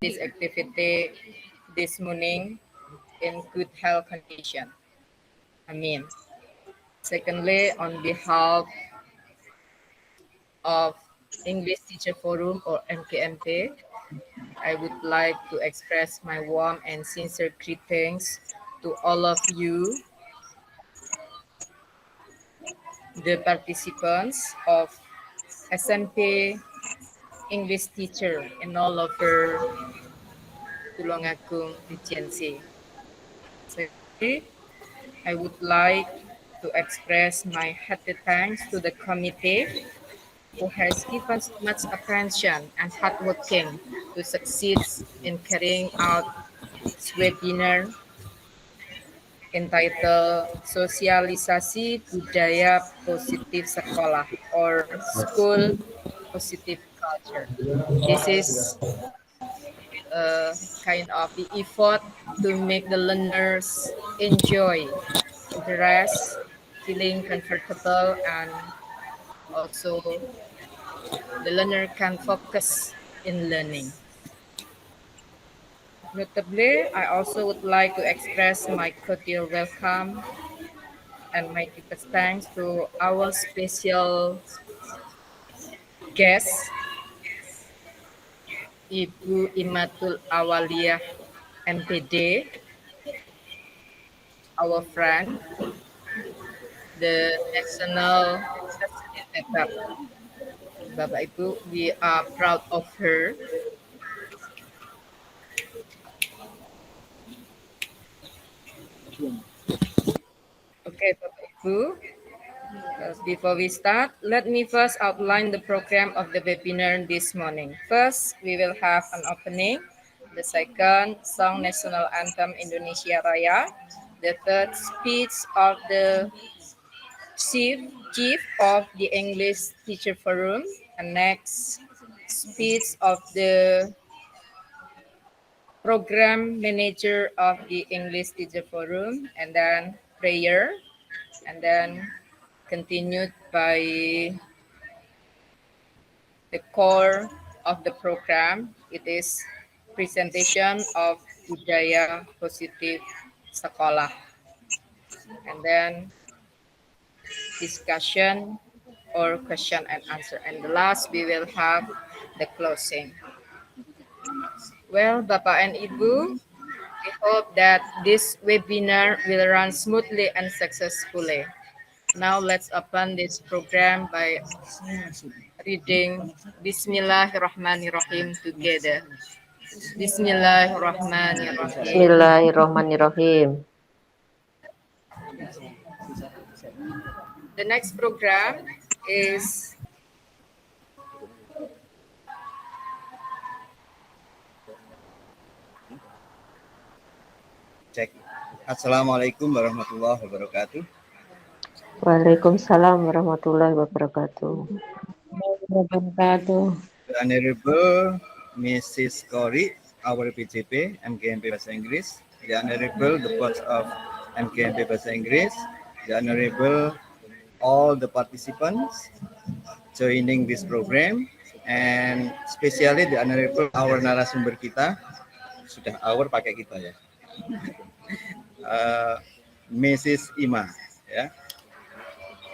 his activity this morning in good health condition. Amin. Secondly, on behalf of English Teacher Forum or MKMP, I would like to express my warm and sincere greetings to all of you, the participants of SMP English teacher in all over Tulungagung Regency. Secondly, I would like to express my hearty thanks to the committee who has given so much attention and hard working to succeed in carrying out this webinar entitled Sosialisasi Budaya Positif Sekolah or School Positive Culture. This is kind of the effort to make the learners enjoy, interest, feeling comfortable, and also the learner can focus in learning. Notably, I also would like to express my cordial welcome and my deepest thanks to our special guest, Ibu Imatul Awaliyah MPD, our friend, the National Facilitator. Bapak Ibu, we are proud of her. Okay, Bapak Ibu, before we start, let me first outline the program of the webinar this morning. First, we will have an opening. The second, Song National Anthem Indonesia Raya. The third, speech of the chief of the English Teacher Forum. And next, speech of the program manager of the English Teacher Forum. And then prayer. And then continued by the core of the program. It is presentation of budaya positif sekolah, and then discussion or question and answer, and the last we will have the closing. Well, Bapak and Ibu, we hope that this webinar will run smoothly and successfully. Now let's open this program by reading Bismillahirrahmanirrahim together. Bismillahirrahmanirrahim. Bismillahirrahmanirrahim. The next program is cek. Assalamualaikum warahmatullahi wabarakatuh. Waalaikumsalam warahmatullahi wabarakatuh. The Honorable Mrs. Corey, our PCP, MKMP Bahasa Inggris. The Honorable, the board of MKMP Bahasa Inggris. The Honorable, all the participants joining this program. And especially the Honorable, our narasumber kita. Sudah our pakai kita ya. Mrs. Ima. Ya.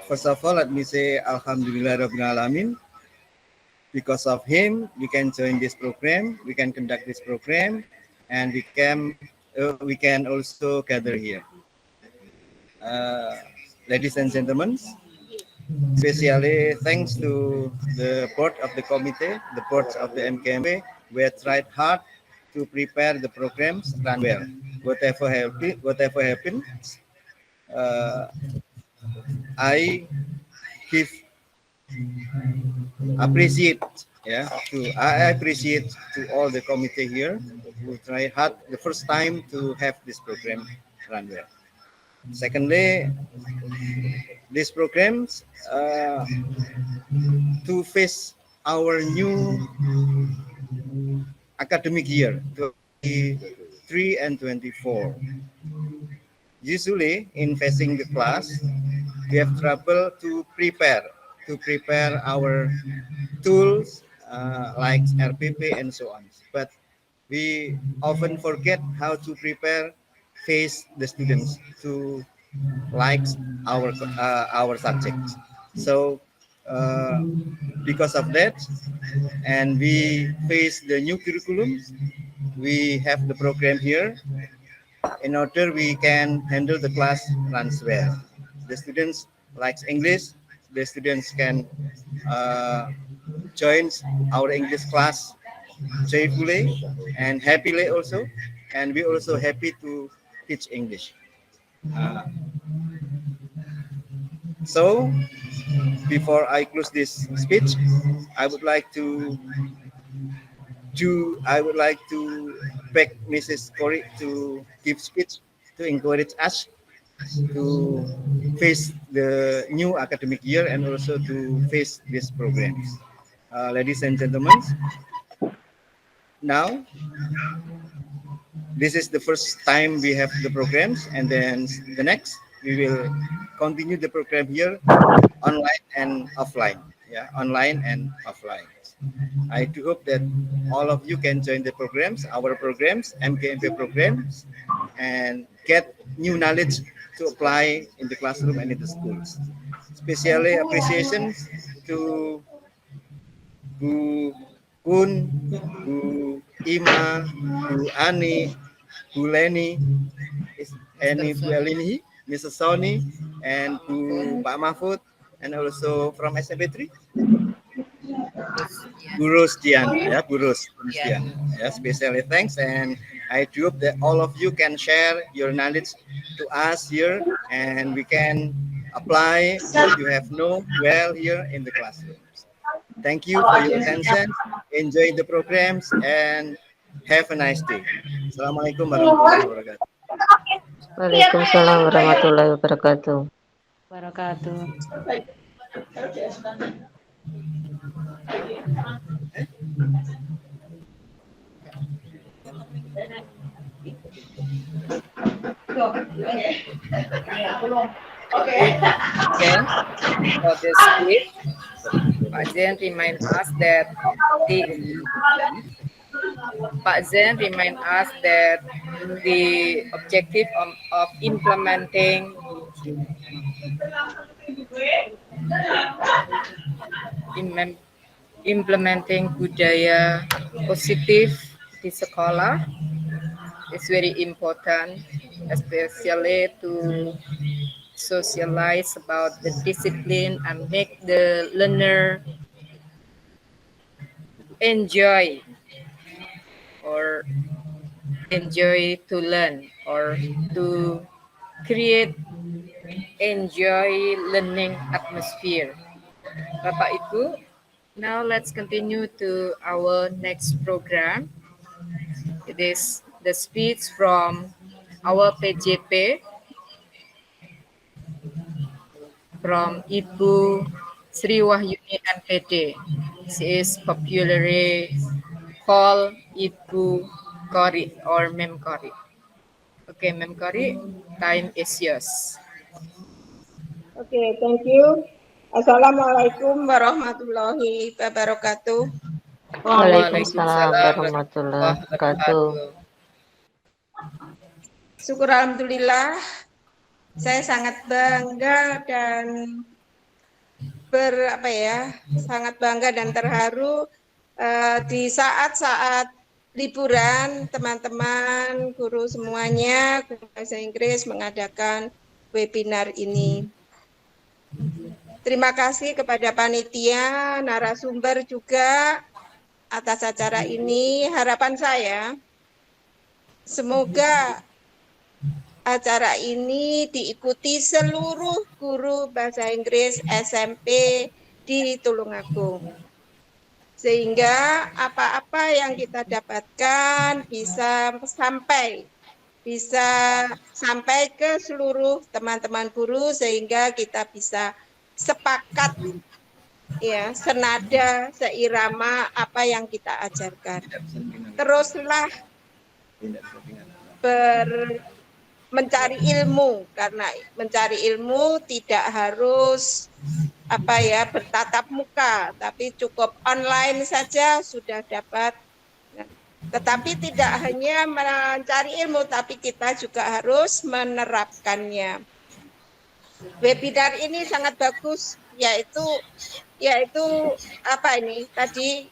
First of all, let me say Alhamdulillahirrahmanirrahim. Because of him, we can join this program, we can conduct this program, and we can also gather here. Ladies and gentlemen, especially thanks to the board of the committee, the board of the MKMP, we have tried hard to prepare the programs run well. Whatever happens, I appreciate to all the committee here who try hard the first time to have this program run well. Secondly, these programs to face our new academic year 23 and 24. Usually in facing the class, we have trouble to prepare our tools like RPP and so on. But we often forget how to prepare face the students to like our subjects. So because of that, and we face the new curriculum, we have the program here in order we can handle the class runs well. The students likes English. The students can join our English class joyfully and happily also, and we also happy to teach English. Uh, so before I close this speech, I would like to beg Mrs. Corey to give speech to encourage us to face the new academic year and also to face these programs. Ladies and gentlemen, now this is the first time we have the programs, and then the next we will continue the program here online and offline. Yeah, online and offline. I do hope that all of you can join the programs, our programs, MKMP programs, and get new knowledge to apply in the classroom and in the schools. Especially appreciation to Bu Kun, Bu Ima, Bu Ani, Bu Leni, and Bu Elini, Mrs. Sony, and Bu Pak Mahfud, and also from SMP3. Terus, ya. Guru Stian, ya, Guru Ya. Stian. Ya, especially thanks, and I hope that all of you can share your knowledge to us here, and we can apply what you have known well here in the classrooms. Thank you for your attention. Enjoy the programs and have a nice day. Assalamualaikum warahmatullahi wabarakatuh. Waalaikumsalam warahmatullahi wabarakatuh. Wabarakatuh. Okay. For this clip, Pak Zen remind us that the objective of implementing budaya positif di sekolah is very important, especially to socialize about the discipline and make the learner enjoy to learn or to create enjoy learning atmosphere. Bapak Ibu, now let's continue to our next program. It is the speech from our PJP from Ibu Sri Wahyuni MPD. She is popularly called Ibu Kori or Mem Kori. Okay, Mem Kori, time is yours. Okay, thank you. Assalamualaikum warahmatullahi wabarakatuh. Waalaikumsalam warahmatullahi wabarakatuh. Syukur alhamdulillah, saya sangat bangga dan sangat bangga dan terharu di saat-saat liburan teman-teman guru semuanya guru bahasa Inggris mengadakan webinar ini. Terima kasih kepada panitia, narasumber juga atas acara ini. Harapan saya semoga acara ini diikuti seluruh guru bahasa Inggris SMP di Tulungagung. Sehingga apa-apa yang kita dapatkan bisa sampai ke seluruh teman-teman guru sehingga kita bisa sepakat ya, senada, seirama apa yang kita ajarkan. Teruslah mencari ilmu, karena mencari ilmu tidak harus bertatap muka, tapi cukup online saja sudah dapat Tetapi tidak hanya mencari ilmu, tapi kita juga harus menerapkannya. Webinar ini sangat bagus, yaitu apa ini tadi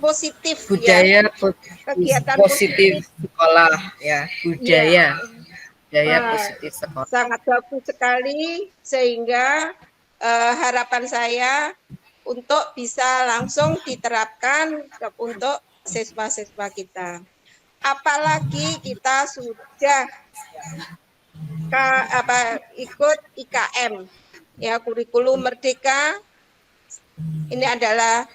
positif Budaya kegiatan positif sekolah ya, budaya positif sekolah. sangat bagus sekali, sehingga harapan saya untuk bisa langsung diterapkan untuk siswa-siswa kita. Apalagi kita sudah ikut IKM, ya, kurikulum merdeka. Ini adalah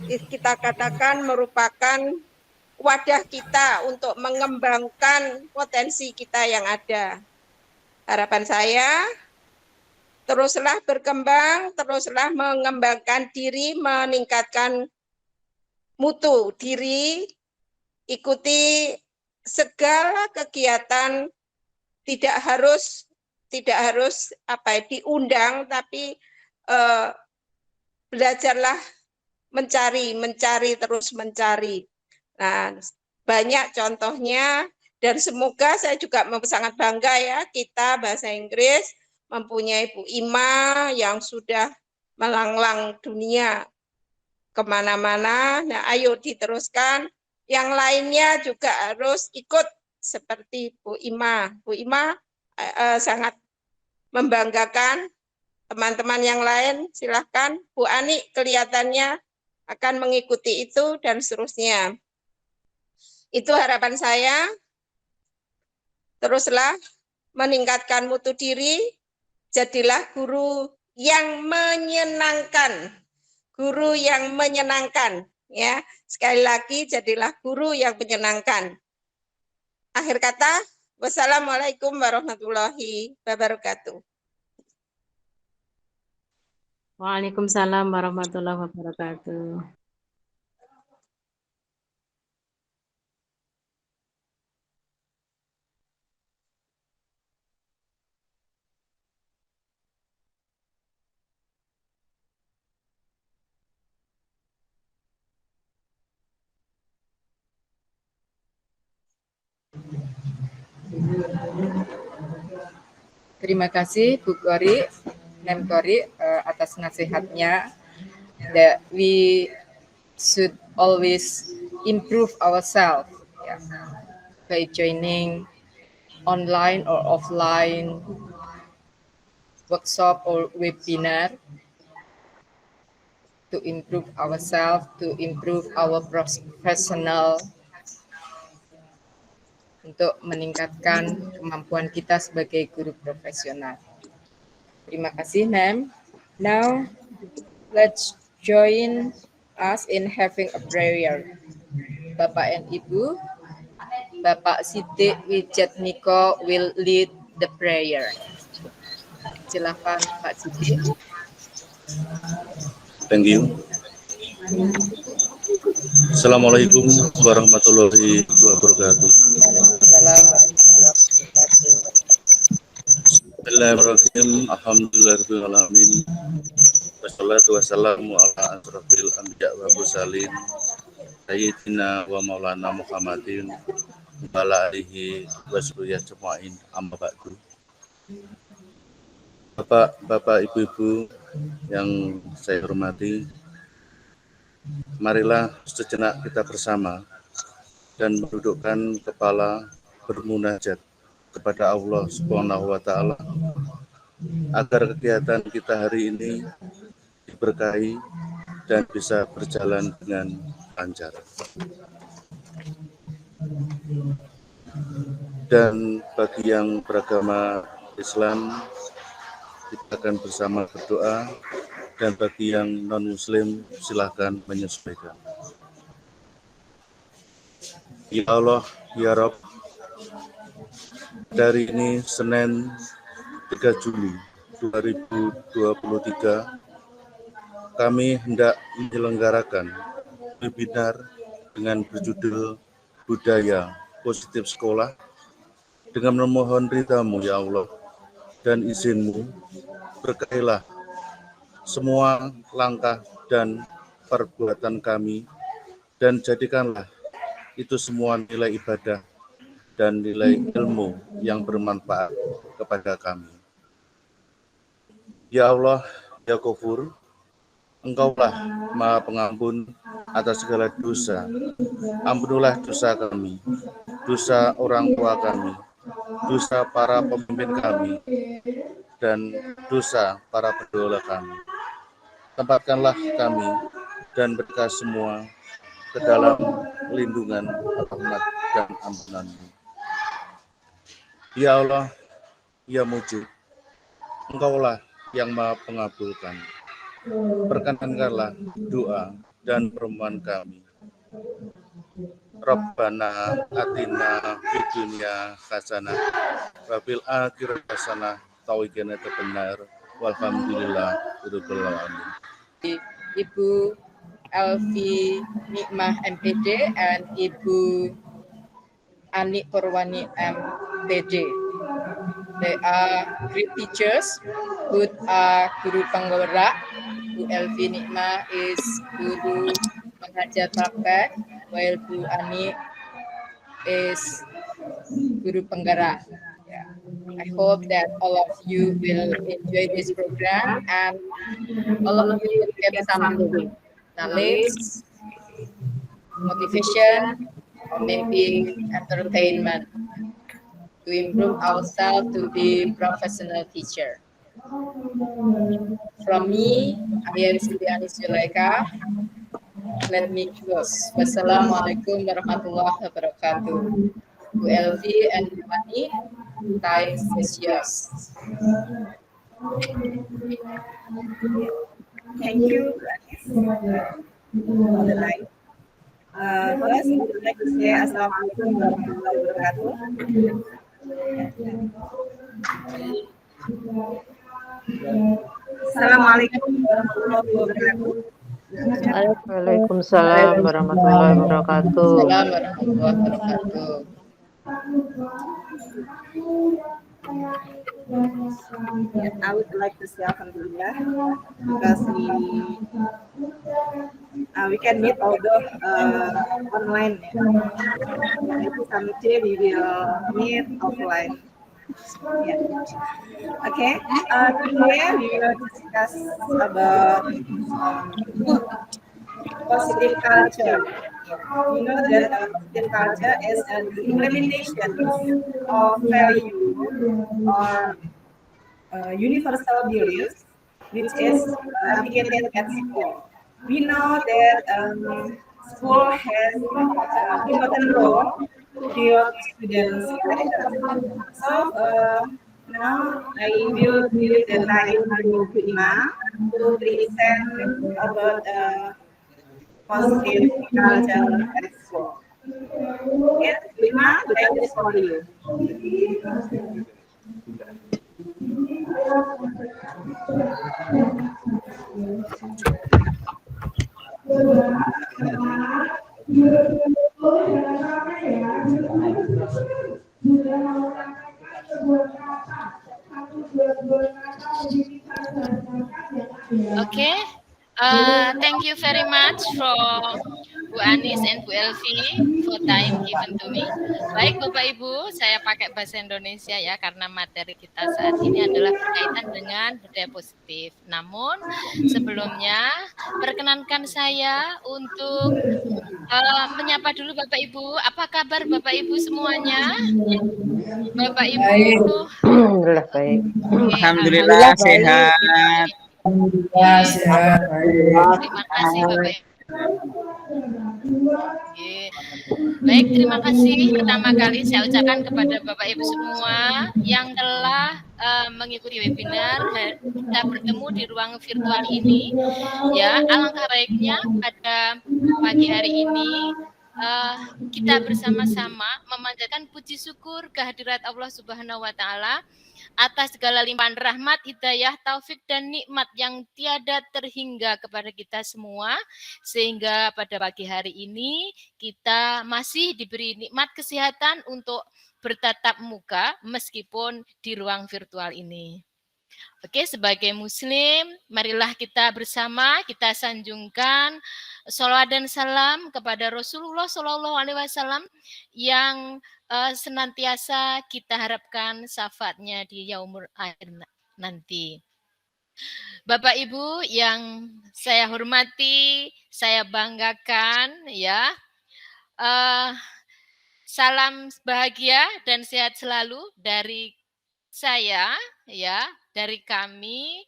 kita katakan merupakan wadah kita untuk mengembangkan potensi kita yang ada. Harapan saya, teruslah berkembang, teruslah mengembangkan diri, meningkatkan mutu diri, ikuti segala kegiatan, tidak harus diundang, tapi belajarlah mencari, terus mencari. Nah, banyak contohnya, dan semoga saya juga sangat bangga ya, kita bahasa Inggris mempunyai Bu Ima yang sudah melanglang dunia kemana-mana. Nah, ayo diteruskan. Yang lainnya juga harus ikut seperti Bu Ima. Bu Ima sangat membanggakan. Teman-teman yang lain silahkan. Bu Ani kelihatannya akan mengikuti itu dan seterusnya. Itu harapan saya. Teruslah meningkatkan mutu diri, jadilah guru yang menyenangkan. Guru yang menyenangkan, ya. Sekali lagi, jadilah guru yang menyenangkan. Akhir kata, wassalamualaikum warahmatullahi wabarakatuh. Waalaikumsalam warahmatullahi wabarakatuh. Terima kasih Bu Kori, Nem Kori atas nasihatnya. That we should always improve ourselves by joining online or offline workshop or webinar to improve ourselves, to improve our professional, untuk meningkatkan kemampuan kita sebagai guru profesional. Terima kasih, Nem. Now, let's join us in having a prayer. Bapak and Ibu, Bapak Siti Wijatmiko will lead the prayer. Silakan Pak Siti. Thank you. Assalamualaikum warahmatullahi wabarakatuh. Bismillahirrahmanirrahim. Alhamdulillahirrahmanirrahim. Wassalatu wassalamu ala asrafil anbiya wa mursalin sayyidina wa maulana Muhammadin wa ala alihi wa sahbihi ajmain, amma ba'du. Bapak, Ibu-ibu yang saya hormati, marilah sejenak kita bersama dan mendudukkan kepala bermunajat kepada Allah Subhanahu wa Ta'ala agar kegiatan kita hari ini diberkahi dan bisa berjalan dengan lancar. Dan bagi yang beragama Islam, kita akan bersama berdoa, dan bagi yang non-muslim silahkan menyesuaikan. Ya Allah, ya Rabb, dari ini Senin 3 Juli 2023, kami hendak menyelenggarakan webinar dengan berjudul Budaya Positif Sekolah dengan memohon ridha-Mu ya Allah dan izin-Mu, berkahilah semua langkah dan perbuatan kami, dan jadikanlah itu semua nilai ibadah dan nilai ilmu yang bermanfaat kepada kami. Ya Allah, ya Ghafur, Engkaulah Maha Pengampun atas segala dosa. Ampunilah dosa kami, dosa orang tua kami, dosa para pemimpin kami, dan dosa para pendola kami. Tempatkanlah kami dan mereka semua ke dalam lindungan rahmat dan ampunan-Mu. Ya Allah, ya Mujib, Engkaulah yang Maha Pengabulkan. Perkenankanlah doa dan permohonan kami. Rabbana atina fid dunya hasanah wa fil akhirati hasanah wa qina adzabannar. Walhamdulillah rabbil alamin. Ibu Elvi Nikmah MPD and Ibu Ani Purwani MPD. They are great teachers. Who are guru penggerak. Bu Elvi Nikmah is guru mengajar praktek, while Bu Ani is guru penggerak. Yeah. I hope that all of you will enjoy this program and all of you will get some knowledge, motivation, or maybe entertainment to improve ourselves to be professional teacher. From me, I am Siliani Sulaika. Let me close. Wassalamualaikum warahmatullahi wabarakatuh. Bu Elvi and Bu Ani, time is yours. Thank you, for the line. First, I would like to say Assalamualaikum warahmatullahi wabarakatuh. Assalamualaikum warahmatullahi wabarakatuh. Waalaikumsalam warahmatullahi wabarakatuh. Assalamualaikum warahmatullahi wabarakatuh. I would like to say Alhamdulillah because we can meet although online. Maybe someday we will meet offline. Yeah. Okay. Today we will discuss about positive culture. You know that positive culture is an implementation of value or universal values which is applicated at school. We know that school has important role to build students' character. So now I will give the time to Ima to present about positive culture at school. Yes, Ima, the time is for you. Okay, thank you very much for Bu Anis and Bu Elvi for time given to me. Baik Bapak Ibu, saya pakai bahasa Indonesia ya karena materi kita saat ini adalah berkaitan dengan budaya positif. Namun sebelumnya perkenankan saya untuk menyapa dulu Bapak Ibu. Apa kabar Bapak Ibu semuanya? Bapak Ibu. Alhamdulillah baik. Alhamdulillah sehat. Ya, sehat. Terima kasih Bapak Ibu. Baik, terima kasih pertama kali saya ucapkan kepada Bapak Ibu semua yang telah mengikuti webinar. Kita bertemu di ruang virtual ini. Ya, alangkah baiknya pada pagi hari ini kita bersama-sama memanjatkan puji syukur kehadirat Allah Subhanahu wa taala atas segala limpahan rahmat, hidayah, taufik dan nikmat yang tiada terhingga kepada kita semua, sehingga pada pagi hari ini kita masih diberi nikmat kesehatan untuk bertatap muka meskipun di ruang virtual ini. Oke, sebagai Muslim, marilah kita bersama kita sanjungkan sholawat dan salam kepada Rasulullah Shallallahu Alaihi Wasallam yang senantiasa kita harapkan syafaatnya di yaumul akhir nanti. Bapak Ibu yang saya hormati, saya banggakan, ya. Salam bahagia dan sehat selalu dari saya, ya, dari kami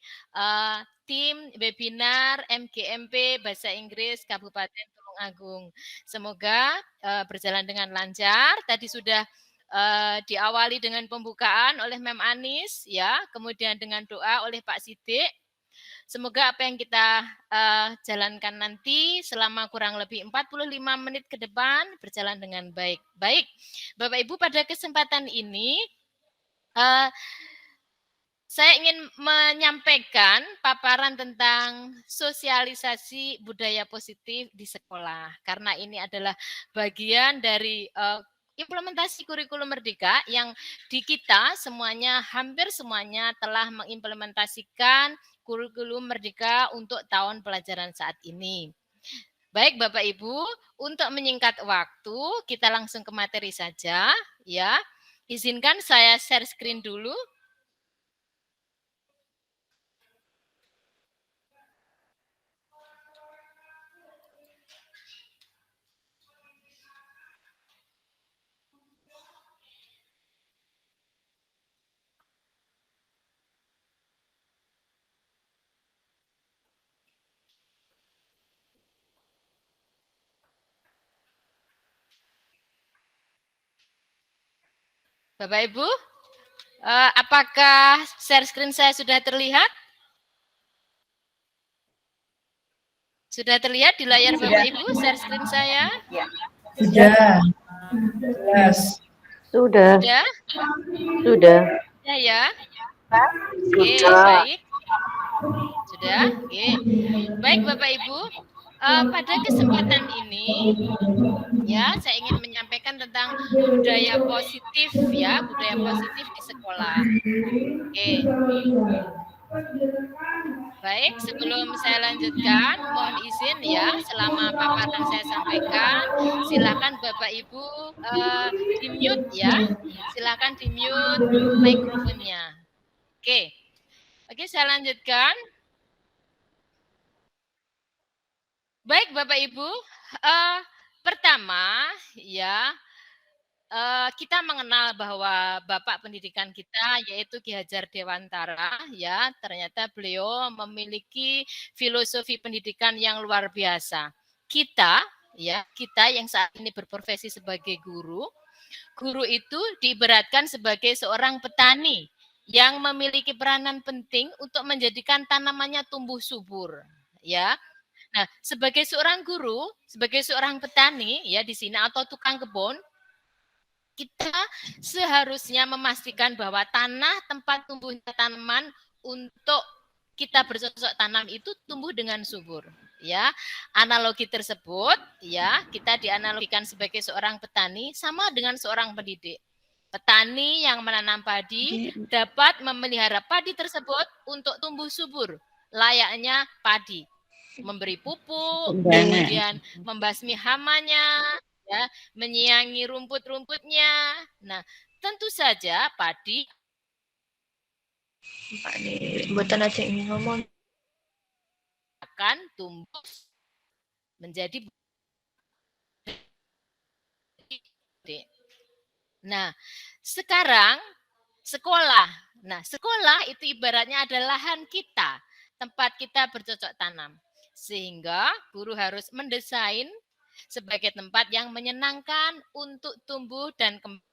tim webinar MGMP Bahasa Inggris Kabupaten Tulungagung. Semoga berjalan dengan lancar. Tadi sudah diawali dengan pembukaan oleh Mem Anis, ya, kemudian dengan doa oleh Pak Sidik. Semoga apa yang kita jalankan nanti selama kurang lebih 45 menit ke depan berjalan dengan baik. Baik, Bapak Ibu, pada kesempatan ini saya ingin menyampaikan paparan tentang sosialisasi budaya positif di sekolah. Karena ini adalah bagian dari implementasi kurikulum Merdeka yang di kita semuanya, hampir semuanya telah mengimplementasikan kurikulum Merdeka untuk tahun pelajaran saat ini. Baik Bapak Ibu, untuk menyingkat waktu, kita langsung ke materi saja, ya. Izinkan saya share screen dulu. Bapak Ibu, apakah share screen saya sudah terlihat? Sudah terlihat di layar Bapak Ibu share screen saya? Sudah. Jelas. Sudah. Sudah? Sudah. Ya. Oke, baik. Sudah? Oke. Baik Bapak Ibu, pada kesempatan ini ya saya ingin menyampaikan tentang budaya positif, ya, budaya positif di sekolah. Oke. Baik, sebelum saya lanjutkan, mohon izin ya, selama paparan saya sampaikan, silakan Bapak Ibu di-mute ya, silakan di-mute mikrofonnya. Oke, saya lanjutkan. Baik Bapak Ibu, pertama ya, kita mengenal bahwa Bapak pendidikan kita yaitu Ki Hajar Dewantara, ya, ternyata beliau memiliki filosofi pendidikan yang luar biasa. Kita yang saat ini berprofesi sebagai guru itu diibaratkan sebagai seorang petani yang memiliki peranan penting untuk menjadikan tanamannya tumbuh subur, ya. Nah, sebagai seorang guru, sebagai seorang petani ya di sini atau tukang kebun, kita seharusnya memastikan bahwa tanah tempat tumbuhnya tanaman untuk kita bercocok tanam itu tumbuh dengan subur, ya. Analogi tersebut ya kita dianalogikan sebagai seorang petani sama dengan seorang pendidik. Petani yang menanam padi dapat memelihara padi tersebut untuk tumbuh subur layaknya padi, memberi pupuk, kemudian membasmi hamanya, ya, menyiangi rumput-rumputnya. Nah, tentu saja padi akan tumbuh menjadi. Nah, sekarang sekolah. Nah, sekolah itu ibaratnya adalah lahan kita, tempat kita bercocok tanam. Sehingga guru harus mendesain sebagai tempat yang menyenangkan untuk tumbuh dan kembang.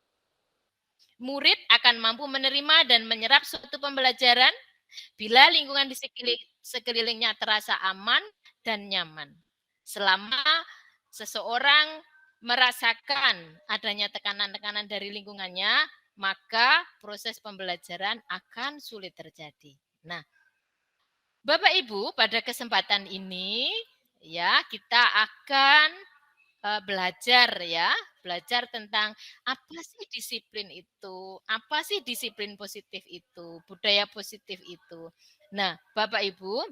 Murid akan mampu menerima dan menyerap suatu pembelajaran bila lingkungan di sekelilingnya terasa aman dan nyaman. Selama seseorang merasakan adanya tekanan-tekanan dari lingkungannya, maka proses pembelajaran akan sulit terjadi. Nah, Bapak Ibu, pada kesempatan ini ya kita akan belajar ya, belajar tentang apa sih disiplin itu, apa sih disiplin positif itu, budaya positif itu. Nah, Bapak Ibu,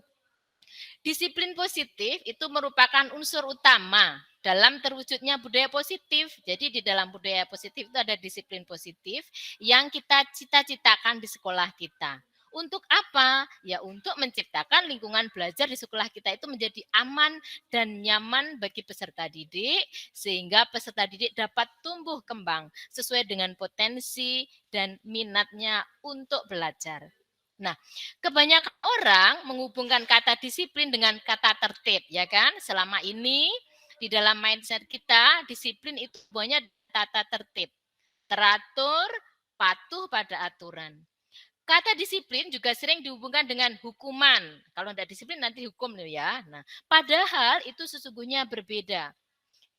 disiplin positif itu merupakan unsur utama dalam terwujudnya budaya positif. Jadi di dalam budaya positif itu ada disiplin positif yang kita cita-citakan di sekolah kita. Untuk apa? Ya untuk menciptakan lingkungan belajar di sekolah kita itu menjadi aman dan nyaman bagi peserta didik, sehingga peserta didik dapat tumbuh kembang sesuai dengan potensi dan minatnya untuk belajar. Nah, kebanyakan orang menghubungkan kata disiplin dengan kata tertib, ya kan? Selama ini di dalam mindset kita, disiplin itu semuanya tata tertib, teratur, patuh pada aturan. Kata disiplin juga sering dihubungkan dengan hukuman. Kalau tidak disiplin nanti hukum loh ya. Nah, padahal itu sesungguhnya berbeda.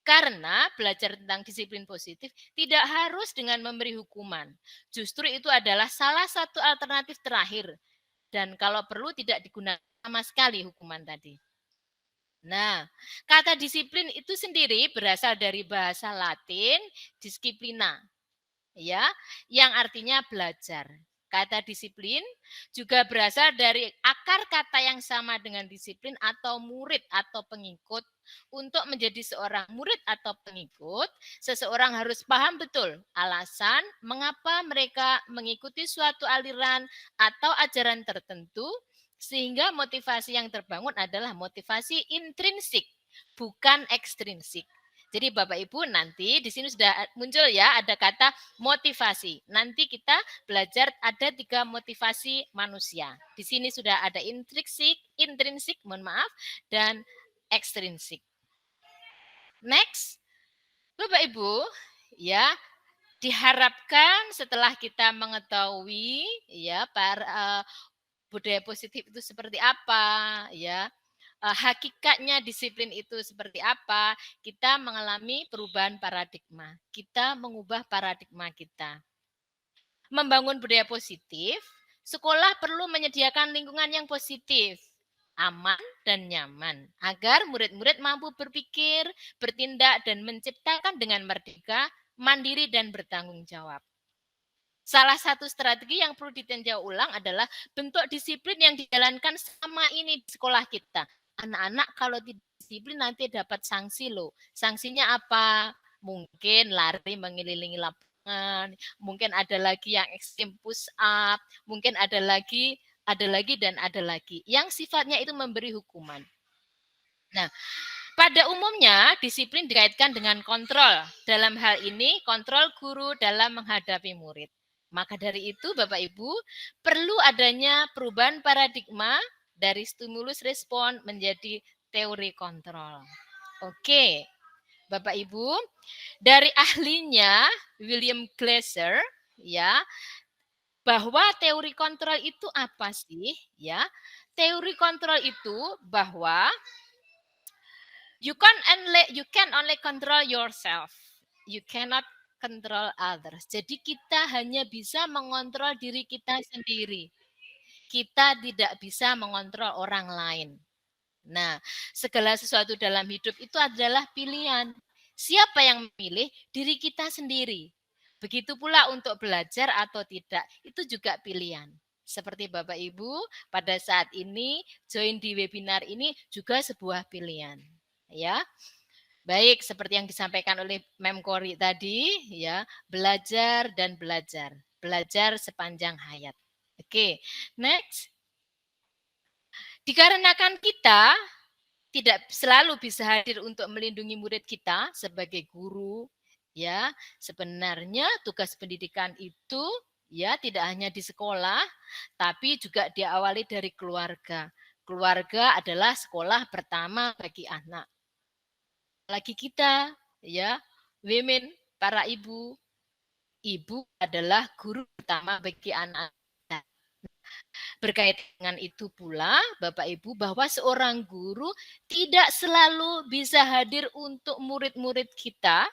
Karena belajar tentang disiplin positif tidak harus dengan memberi hukuman. Justru itu adalah salah satu alternatif terakhir. Dan kalau perlu tidak digunakan sama sekali hukuman tadi. Nah, kata disiplin itu sendiri berasal dari bahasa Latin disciplina, ya, yang artinya belajar. Kata disiplin juga berasal dari akar kata yang sama dengan disiplin atau murid atau pengikut. Untuk menjadi seorang murid atau pengikut, seseorang harus paham betul alasan mengapa mereka mengikuti suatu aliran atau ajaran tertentu, sehingga motivasi yang terbangun adalah motivasi intrinsik, bukan ekstrinsik. Jadi Bapak Ibu nanti di sini sudah muncul ya ada kata motivasi. Nanti kita belajar ada 3 motivasi manusia. Di sini sudah ada intrinsik, mohon maaf, dan ekstrinsik. Next, Bapak Ibu, ya diharapkan setelah kita mengetahui ya budaya positif itu seperti apa, ya hakikatnya disiplin itu seperti apa, kita mengalami perubahan paradigma. Kita mengubah paradigma kita. Membangun budaya positif, sekolah perlu menyediakan lingkungan yang positif, aman dan nyaman, agar murid-murid mampu berpikir, bertindak, dan menciptakan dengan merdeka, mandiri, dan bertanggung jawab. Salah satu strategi yang perlu ditinjau ulang adalah bentuk disiplin yang dijalankan selama ini di sekolah kita. Anak-anak kalau tidak disiplin nanti dapat sanksi loh. Sanksinya apa? Mungkin lari mengelilingi lapangan, mungkin ada lagi yang ekstrem push up, mungkin ada lagi dan ada lagi. Yang sifatnya itu memberi hukuman. Nah, pada umumnya disiplin dikaitkan dengan kontrol. Dalam hal ini kontrol guru dalam menghadapi murid. Maka dari itu Bapak Ibu perlu adanya perubahan paradigma dari stimulus respon menjadi teori kontrol. Oke, Bapak Ibu, dari ahlinya William Glasser ya, bahwa teori kontrol itu apa sih? Ya, teori kontrol itu bahwa you can only control yourself. You cannot control others. Jadi kita hanya bisa mengontrol diri kita sendiri. Kita tidak bisa mengontrol orang lain. Nah, segala sesuatu dalam hidup itu adalah pilihan. Siapa yang memilih? Diri kita sendiri. Begitu pula untuk belajar atau tidak, itu juga pilihan. Seperti Bapak Ibu, pada saat ini join di webinar ini juga sebuah pilihan. Ya, baik seperti yang disampaikan oleh Mem Kori tadi, ya belajar dan belajar sepanjang hayat. Oke, next. Dikarenakan kita tidak selalu bisa hadir untuk melindungi murid kita sebagai guru, ya sebenarnya tugas pendidikan itu ya tidak hanya di sekolah, tapi juga diawali dari keluarga. Keluarga adalah sekolah pertama bagi anak. Lagi kita, ya women, para ibu adalah guru pertama bagi anak. Berkaitan dengan itu pula, Bapak Ibu, bahwa seorang guru tidak selalu bisa hadir untuk murid-murid kita,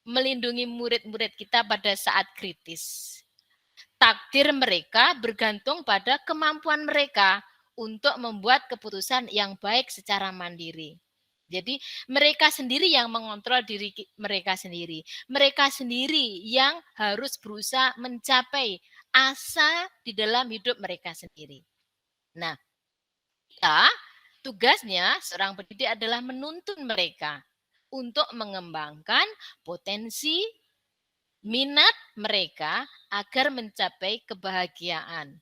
melindungi murid-murid kita pada saat kritis. Takdir mereka bergantung pada kemampuan mereka untuk membuat keputusan yang baik secara mandiri. Jadi mereka sendiri yang mengontrol diri mereka sendiri. Mereka sendiri yang harus berusaha mencapai asa di dalam hidup mereka sendiri. Nah, kita tugasnya seorang pendidik adalah menuntun mereka untuk mengembangkan potensi minat mereka agar mencapai kebahagiaan.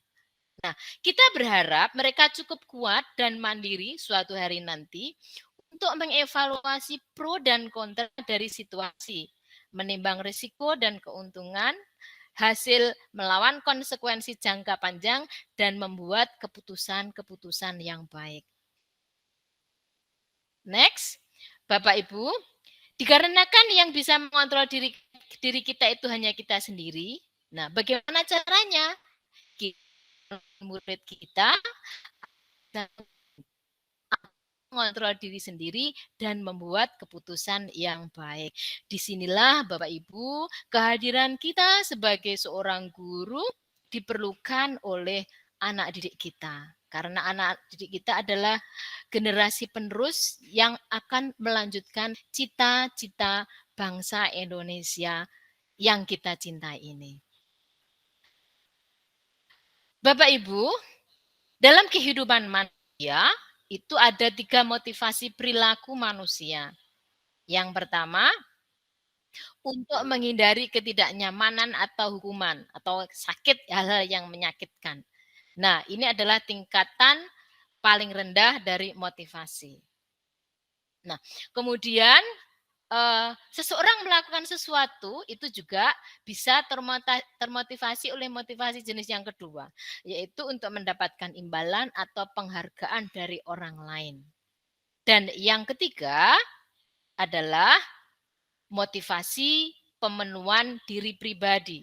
Nah, kita berharap mereka cukup kuat dan mandiri suatu hari nanti untuk mengevaluasi pro dan kontra dari situasi, menimbang risiko dan keuntungan, hasil melawan konsekuensi jangka panjang, dan membuat keputusan-keputusan yang baik. Next, Bapak Ibu, dikarenakan yang bisa mengontrol diri kita itu hanya kita sendiri. Nah, bagaimana caranya? Murid kita mengontrol diri sendiri dan membuat keputusan yang baik. Disinilah Bapak Ibu, kehadiran kita sebagai seorang guru diperlukan oleh anak didik kita. Karena anak didik kita adalah generasi penerus yang akan melanjutkan cita-cita bangsa Indonesia yang kita cintai ini. Bapak Ibu, dalam kehidupan manusia, itu ada 3 motivasi perilaku manusia. Yang pertama, untuk menghindari ketidaknyamanan atau hukuman atau sakit, hal-hal yang menyakitkan. Nah, ini adalah tingkatan paling rendah dari motivasi. Nah, kemudian seseorang melakukan sesuatu itu juga bisa termotivasi oleh motivasi jenis yang kedua, yaitu untuk mendapatkan imbalan atau penghargaan dari orang lain. Dan yang ketiga adalah motivasi pemenuhan diri pribadi.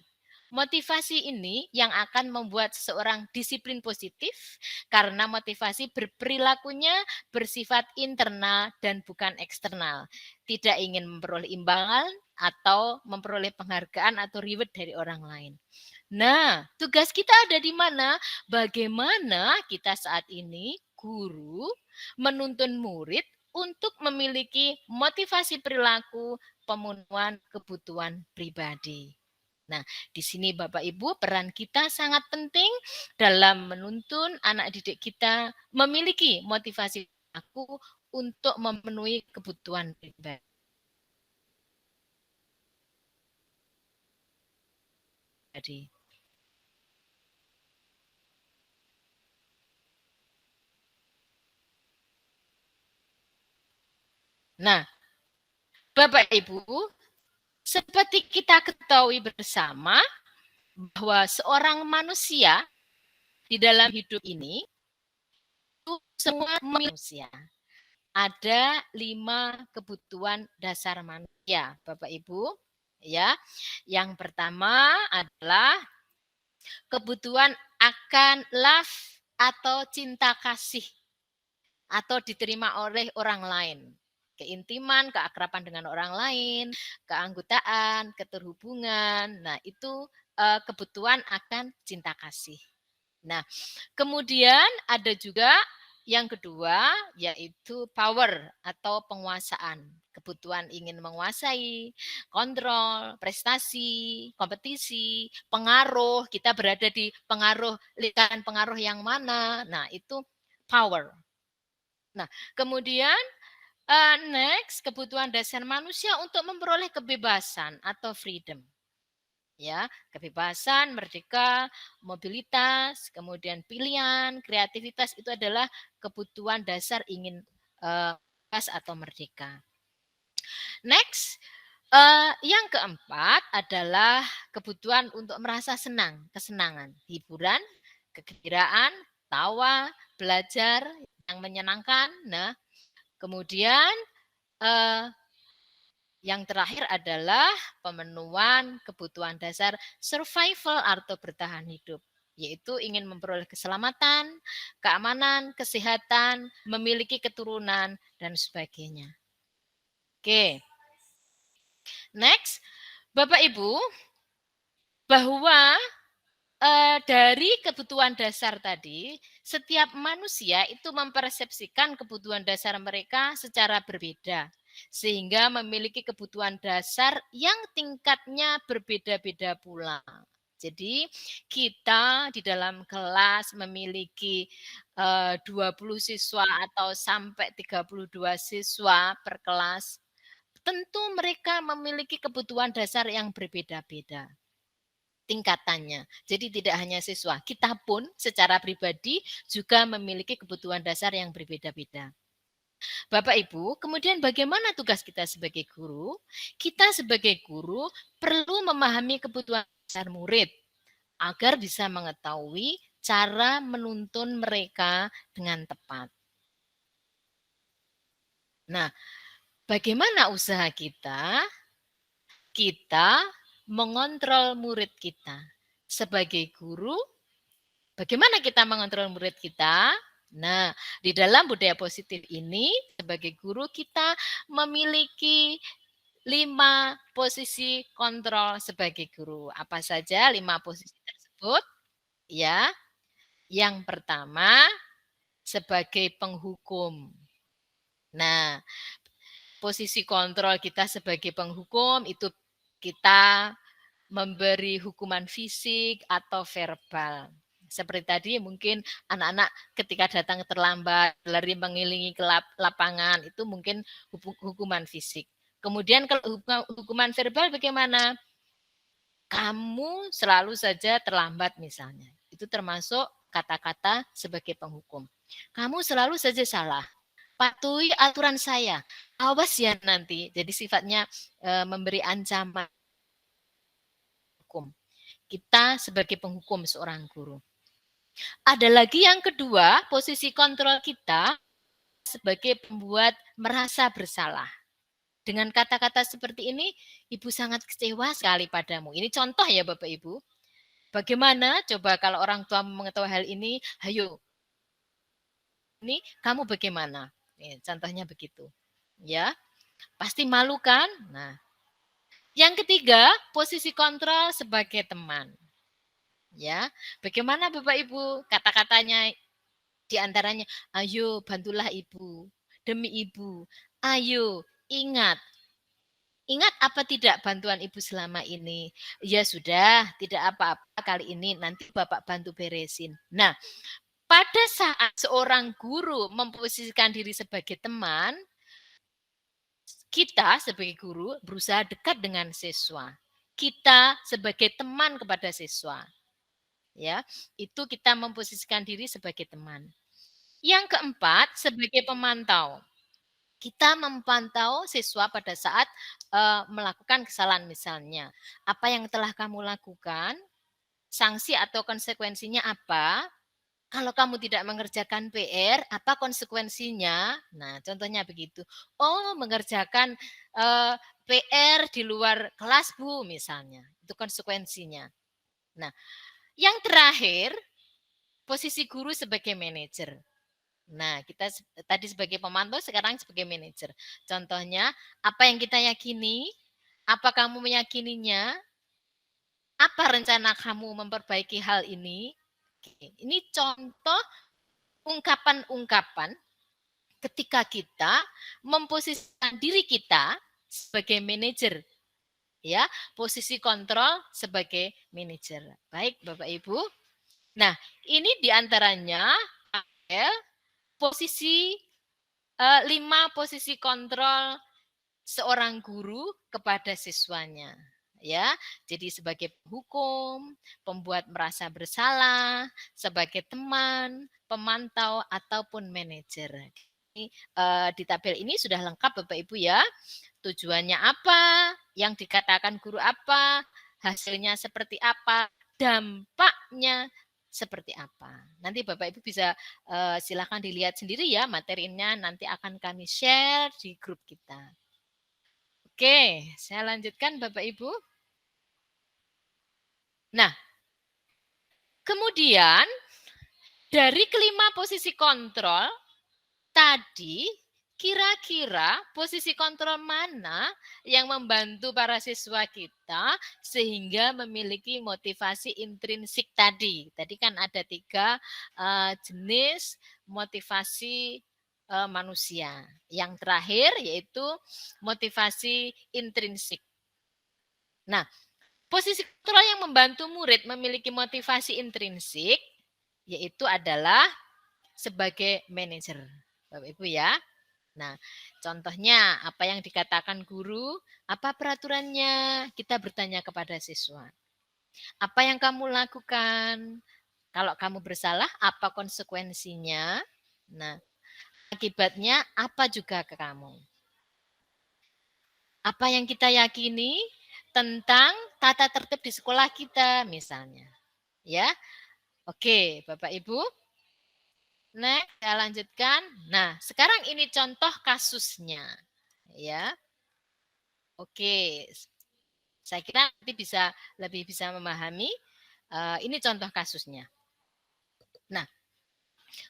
Motivasi ini yang akan membuat seseorang disiplin positif karena motivasi berperilakunya bersifat internal dan bukan eksternal. Tidak ingin memperoleh imbalan atau memperoleh penghargaan atau reward dari orang lain. Nah, tugas kita ada di mana? Bagaimana kita saat ini, guru, menuntun murid untuk memiliki motivasi perilaku pemenuhan kebutuhan pribadi. Nah, di sini Bapak Ibu, peran kita sangat penting dalam menuntun anak didik kita memiliki motivasi perilaku untuk memenuhi kebutuhan pribadi. Nah, Bapak Ibu, seperti kita ketahui bersama bahwa seorang manusia di dalam hidup ini itu semua manusia. Ada 5 kebutuhan dasar manusia, Bapak Ibu. Ya, yang pertama adalah kebutuhan akan love atau cinta kasih atau diterima oleh orang lain. Keintiman, keakraban dengan orang lain, keanggotaan, keterhubungan. Nah, itu kebutuhan akan cinta kasih. Nah, kemudian ada juga yang kedua, yaitu power atau penguasaan. Kebutuhan ingin menguasai, kontrol, prestasi, kompetisi, pengaruh. Kita berada di lingkaran pengaruh yang mana. Nah, itu power. Nah, kemudian next, kebutuhan dasar manusia untuk memperoleh kebebasan atau freedom. Ya, kebebasan, merdeka, mobilitas, kemudian pilihan, kreativitas itu adalah kebutuhan dasar ingin bebas atau merdeka. Next, yang keempat adalah kebutuhan untuk merasa senang, kesenangan, hiburan, kegembiraan, tawa, belajar yang menyenangkan. Nah, kemudian yang terakhir adalah pemenuhan kebutuhan dasar survival atau bertahan hidup, yaitu ingin memperoleh keselamatan, keamanan, kesehatan, memiliki keturunan, dan sebagainya. Oke. Next, Bapak Ibu, bahwa dari kebutuhan dasar tadi, setiap manusia itu mempersepsikan kebutuhan dasar mereka secara berbeda, sehingga memiliki kebutuhan dasar yang tingkatnya berbeda-beda pula. Jadi kita di dalam kelas memiliki 20 siswa atau sampai 32 siswa per kelas. Tentu mereka memiliki kebutuhan dasar yang berbeda-beda tingkatannya. Jadi tidak hanya siswa, kita pun secara pribadi juga memiliki kebutuhan dasar yang berbeda-beda. Bapak Ibu, kemudian bagaimana tugas kita sebagai guru? Kita sebagai guru perlu memahami kebutuhan dasar murid agar bisa mengetahui cara menuntun mereka dengan tepat. Nah, bagaimana usaha kita? Kita mengontrol murid kita. Sebagai guru, bagaimana kita mengontrol murid kita? Nah, di dalam budaya positif ini, sebagai guru kita memiliki 5 posisi kontrol sebagai guru. Apa saja 5 posisi tersebut? Ya, yang pertama sebagai penghukum. Nah, posisi kontrol kita sebagai penghukum itu kita memberi hukuman fisik atau verbal. Seperti tadi mungkin anak-anak ketika datang terlambat, lari mengelilingi ke lapangan, itu mungkin hukuman fisik. Kemudian kalau hukuman verbal bagaimana? Kamu selalu saja terlambat misalnya. Itu termasuk kata-kata sebagai penghukum. Kamu selalu saja salah. Patuhi aturan saya. Awas ya nanti. Jadi sifatnya memberi ancaman hukum. Kita sebagai penghukum seorang guru. Ada lagi yang kedua, posisi kontrol kita sebagai pembuat merasa bersalah. Dengan kata-kata seperti ini, Ibu sangat kecewa sekali padamu. Ini contoh ya Bapak Ibu. Bagaimana coba kalau orang tua mengetahui hal ini, hayo, ini kamu bagaimana? Contohnya begitu. Ya, pasti malu kan? Nah, yang ketiga, posisi kontrol sebagai teman. Ya, bagaimana Bapak Ibu? Kata-katanya di antaranya, ayo bantulah Ibu, demi Ibu. Ayo, ingat. Ingat apa tidak bantuan Ibu selama ini? Ya sudah, tidak apa-apa kali ini nanti Bapak bantu beresin. Nah, pada saat seorang guru memposisikan diri sebagai teman, kita sebagai guru berusaha dekat dengan siswa. Kita sebagai teman kepada siswa. Ya, itu kita memposisikan diri sebagai teman. Yang keempat, sebagai pemantau. Kita memantau siswa pada saat melakukan kesalahan misalnya. Apa yang telah kamu lakukan? Sanksi atau konsekuensinya apa? Kalau kamu tidak mengerjakan PR, apa konsekuensinya? Nah, contohnya begitu. Oh, mengerjakan PR di luar kelas, Bu, misalnya. Itu konsekuensinya. Nah, yang terakhir, posisi guru sebagai manajer. Nah, kita tadi sebagai pemantau, sekarang sebagai manajer. Contohnya, apa yang kita yakini? Apa kamu meyakininya? Apa rencana kamu memperbaiki hal ini? Ini contoh ungkapan-ungkapan ketika kita memposisikan diri kita sebagai manajer, ya, posisi kontrol sebagai manajer. Baik, Bapak Ibu. Nah, ini diantaranya posisi 5 posisi kontrol seorang guru kepada siswanya. Ya, jadi sebagai penghukum, pembuat merasa bersalah, sebagai teman, pemantau ataupun manajer. Di tabel ini sudah lengkap Bapak Ibu ya. Tujuannya apa, yang dikatakan guru apa, hasilnya seperti apa, dampaknya seperti apa. Nanti Bapak Ibu bisa silakan dilihat sendiri ya, materinya nanti akan kami share di grup kita. Oke, saya lanjutkan Bapak Ibu. Nah, kemudian dari kelima posisi kontrol, tadi kira-kira posisi kontrol mana yang membantu para siswa kita sehingga memiliki motivasi intrinsik tadi. Tadi kan ada 3 jenis motivasi manusia. Yang terakhir yaitu motivasi intrinsik. Nah, posisi kontrol yang membantu murid memiliki motivasi intrinsik yaitu adalah sebagai manajer. Bapak Ibu ya. Nah, contohnya apa yang dikatakan guru, apa peraturannya? Kita bertanya kepada siswa. Apa yang kamu lakukan? Kalau kamu bersalah, apa konsekuensinya? Nah, akibatnya apa juga ke kamu? Apa yang kita yakini tentang tata tertib di sekolah kita misalnya. Ya. Oke, Bapak Ibu. Next, saya lanjutkan. Nah, sekarang ini contoh kasusnya. Ya. Oke. Saya kira nanti lebih bisa memahami. Ini contoh kasusnya. Nah,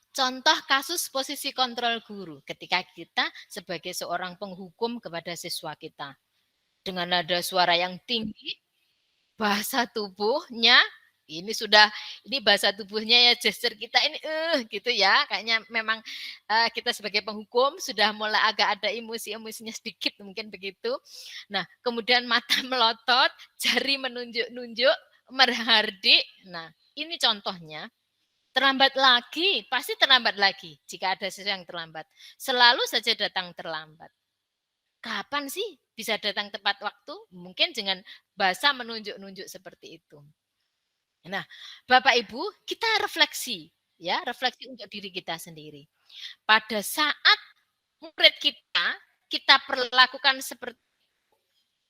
contoh kasus posisi kontrol guru ketika kita sebagai seorang penghukum kepada siswa kita. Dengan nada suara yang tinggi, bahasa tubuhnya ini bahasa tubuhnya ya, gesture kita ini gitu ya, kayaknya memang kita sebagai penghukum sudah mulai agak ada emosi-emosinya sedikit mungkin begitu. Nah, kemudian mata melotot, jari menunjuk-nunjuk, merhardik. Nah, ini contohnya. Terlambat lagi, pasti terlambat lagi jika ada sesuatu yang terlambat. Selalu saja datang terlambat. Kapan sih bisa datang tepat waktu? Mungkin dengan bahasa menunjuk-nunjuk seperti itu. Nah, Bapak Ibu, kita refleksi ya, refleksi untuk diri kita sendiri. Pada saat murid kita perlakukan seperti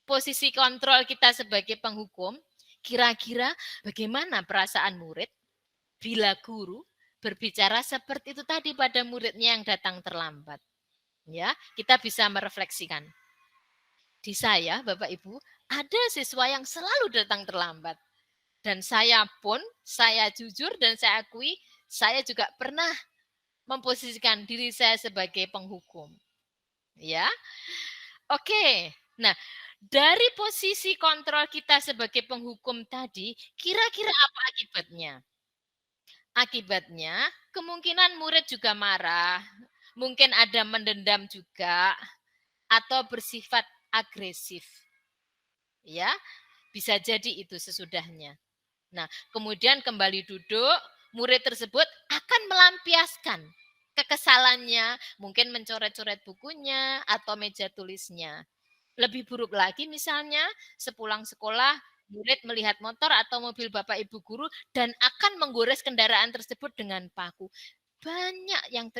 posisi kontrol kita sebagai penghukum, kira-kira bagaimana perasaan murid bila guru berbicara seperti itu tadi pada muridnya yang datang terlambat? Ya, kita bisa merefleksikan. Di saya, Bapak Ibu, ada siswa yang selalu datang terlambat. Dan saya jujur dan saya akui, saya juga pernah memposisikan diri saya sebagai penghukum. Ya. Oke. Nah, dari posisi kontrol kita sebagai penghukum tadi, kira-kira apa akibatnya? Akibatnya, kemungkinan murid juga marah, mungkin ada mendendam juga, atau bersifat agresif. Ya, bisa jadi itu sesudahnya. Nah, kemudian kembali duduk, murid tersebut akan melampiaskan kekesalannya, mungkin mencoret-coret bukunya atau meja tulisnya. Lebih buruk lagi misalnya, sepulang sekolah, murid melihat motor atau mobil Bapak Ibu guru dan akan menggores kendaraan tersebut dengan paku. Banyak yang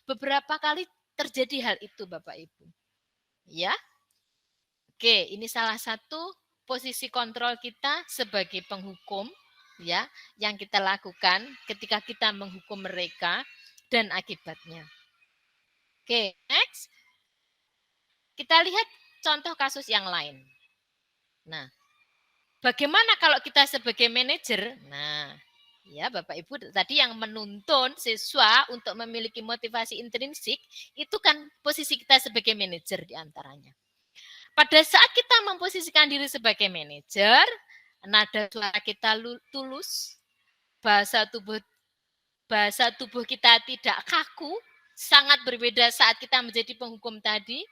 beberapa kali terjadi hal itu Bapak Ibu. Ya. Oke, ini salah satu posisi kontrol kita sebagai penghukum ya yang kita lakukan ketika kita menghukum mereka dan akibatnya. Oke, next. Kita lihat contoh kasus yang lain. Nah, bagaimana kalau kita sebagai manajer? Nah, ya Bapak Ibu tadi yang menuntun siswa untuk memiliki motivasi intrinsik itu kan posisi kita sebagai manajer diantaranya. Pada saat kita memposisikan diri sebagai manajer, nada suara kita tulus, bahasa tubuh kita tidak kaku, sangat berbeda saat kita menjadi penghukum tadi.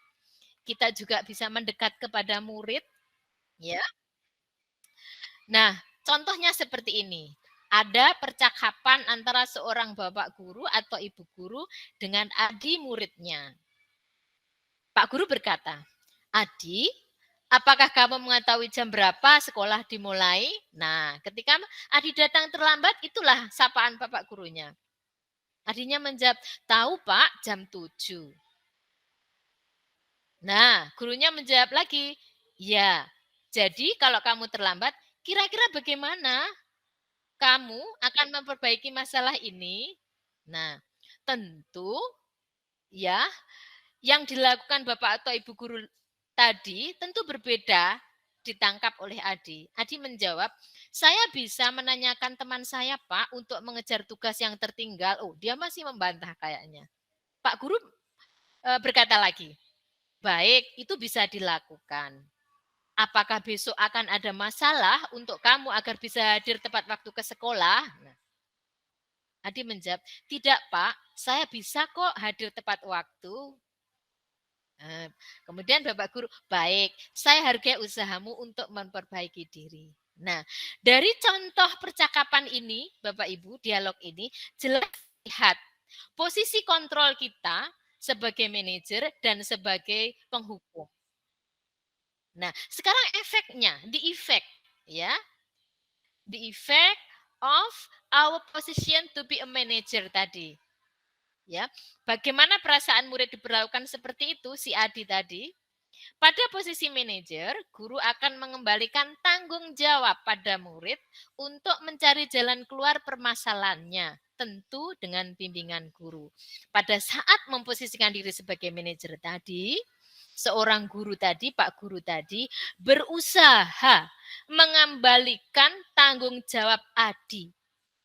Kita juga bisa mendekat kepada murid, ya. Nah, contohnya seperti ini. Ada percakapan antara seorang bapak guru atau ibu guru dengan adik muridnya. Pak guru berkata, "Adi, apakah kamu mengetahui jam berapa sekolah dimulai?" Nah, ketika Adi datang terlambat, itulah sapaan bapak gurunya. Adinya menjawab, "Tahu Pak, jam 7. Nah, gurunya menjawab lagi, "Ya, jadi kalau kamu terlambat, kira-kira bagaimana kamu akan memperbaiki masalah ini?" Nah, tentu ya, yang dilakukan Bapak atau Ibu guru tadi tentu berbeda ditangkap oleh Adi. Adi menjawab, "Saya bisa menanyakan teman saya, Pak, untuk mengejar tugas yang tertinggal." Oh, dia masih membantah kayaknya. Pak guru berkata lagi, baik, itu bisa dilakukan. Apakah besok akan ada masalah untuk kamu agar bisa hadir tepat waktu ke sekolah? Nah, Adi menjawab, tidak Pak, saya bisa kok hadir tepat waktu. Kemudian Bapak Guru, baik, saya hargai usahamu untuk memperbaiki diri. Nah, dari contoh percakapan ini, Bapak Ibu, dialog ini, jelas lihat posisi kontrol kita sebagai manajer dan sebagai penghukum. Nah, sekarang efeknya, the effect, ya, the effect of our position to be a manager tadi. Ya, bagaimana perasaan murid diperlakukan seperti itu si Adi tadi? Pada posisi manajer, guru akan mengembalikan tanggung jawab pada murid untuk mencari jalan keluar permasalahannya, tentu dengan bimbingan guru. Pada saat memposisikan diri sebagai manajer tadi, seorang guru tadi, Pak Guru tadi, berusaha mengembalikan tanggung jawab Adi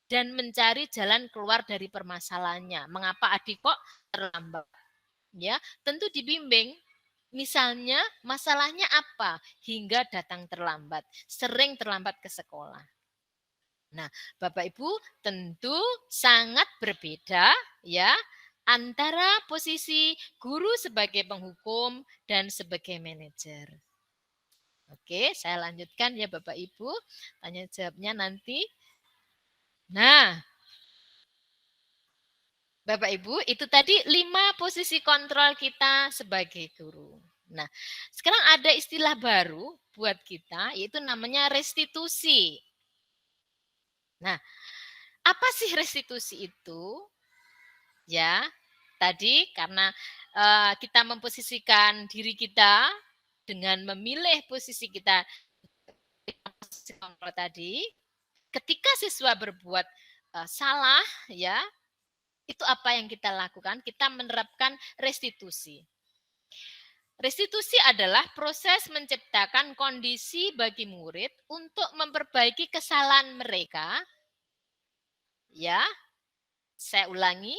dan mencari jalan keluar dari permasalahannya. Mengapa Adi kok terlambat? Ya, tentu dibimbing. Misalnya masalahnya apa hingga datang terlambat, sering terlambat ke sekolah. Nah, Bapak Ibu tentu sangat berbeda ya antara posisi guru sebagai penghukum dan sebagai manajer. Oke, saya lanjutkan ya Bapak Ibu, tanya jawabnya nanti. Nah, Bapak Ibu, itu tadi 5 posisi kontrol kita sebagai guru. Nah, sekarang ada istilah baru buat kita, yaitu namanya restitusi. Nah, apa sih restitusi itu? Ya, tadi karena kita memposisikan diri kita dengan memilih posisi kita tadi, ketika siswa berbuat salah, ya, itu apa yang kita lakukan? Kita menerapkan restitusi. Restitusi adalah proses menciptakan kondisi bagi murid untuk memperbaiki kesalahan mereka. Ya, saya ulangi.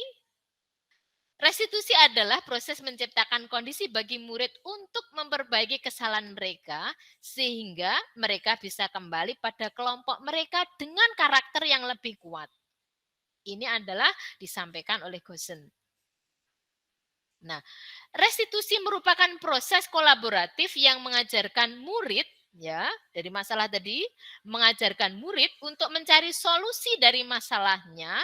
Restitusi adalah proses menciptakan kondisi bagi murid untuk memperbaiki kesalahan mereka sehingga mereka bisa kembali pada kelompok mereka dengan karakter yang lebih kuat. Ini adalah disampaikan oleh Gosen. Nah, restitusi merupakan proses kolaboratif yang mengajarkan murid, ya, dari masalah tadi, mengajarkan murid untuk mencari solusi dari masalahnya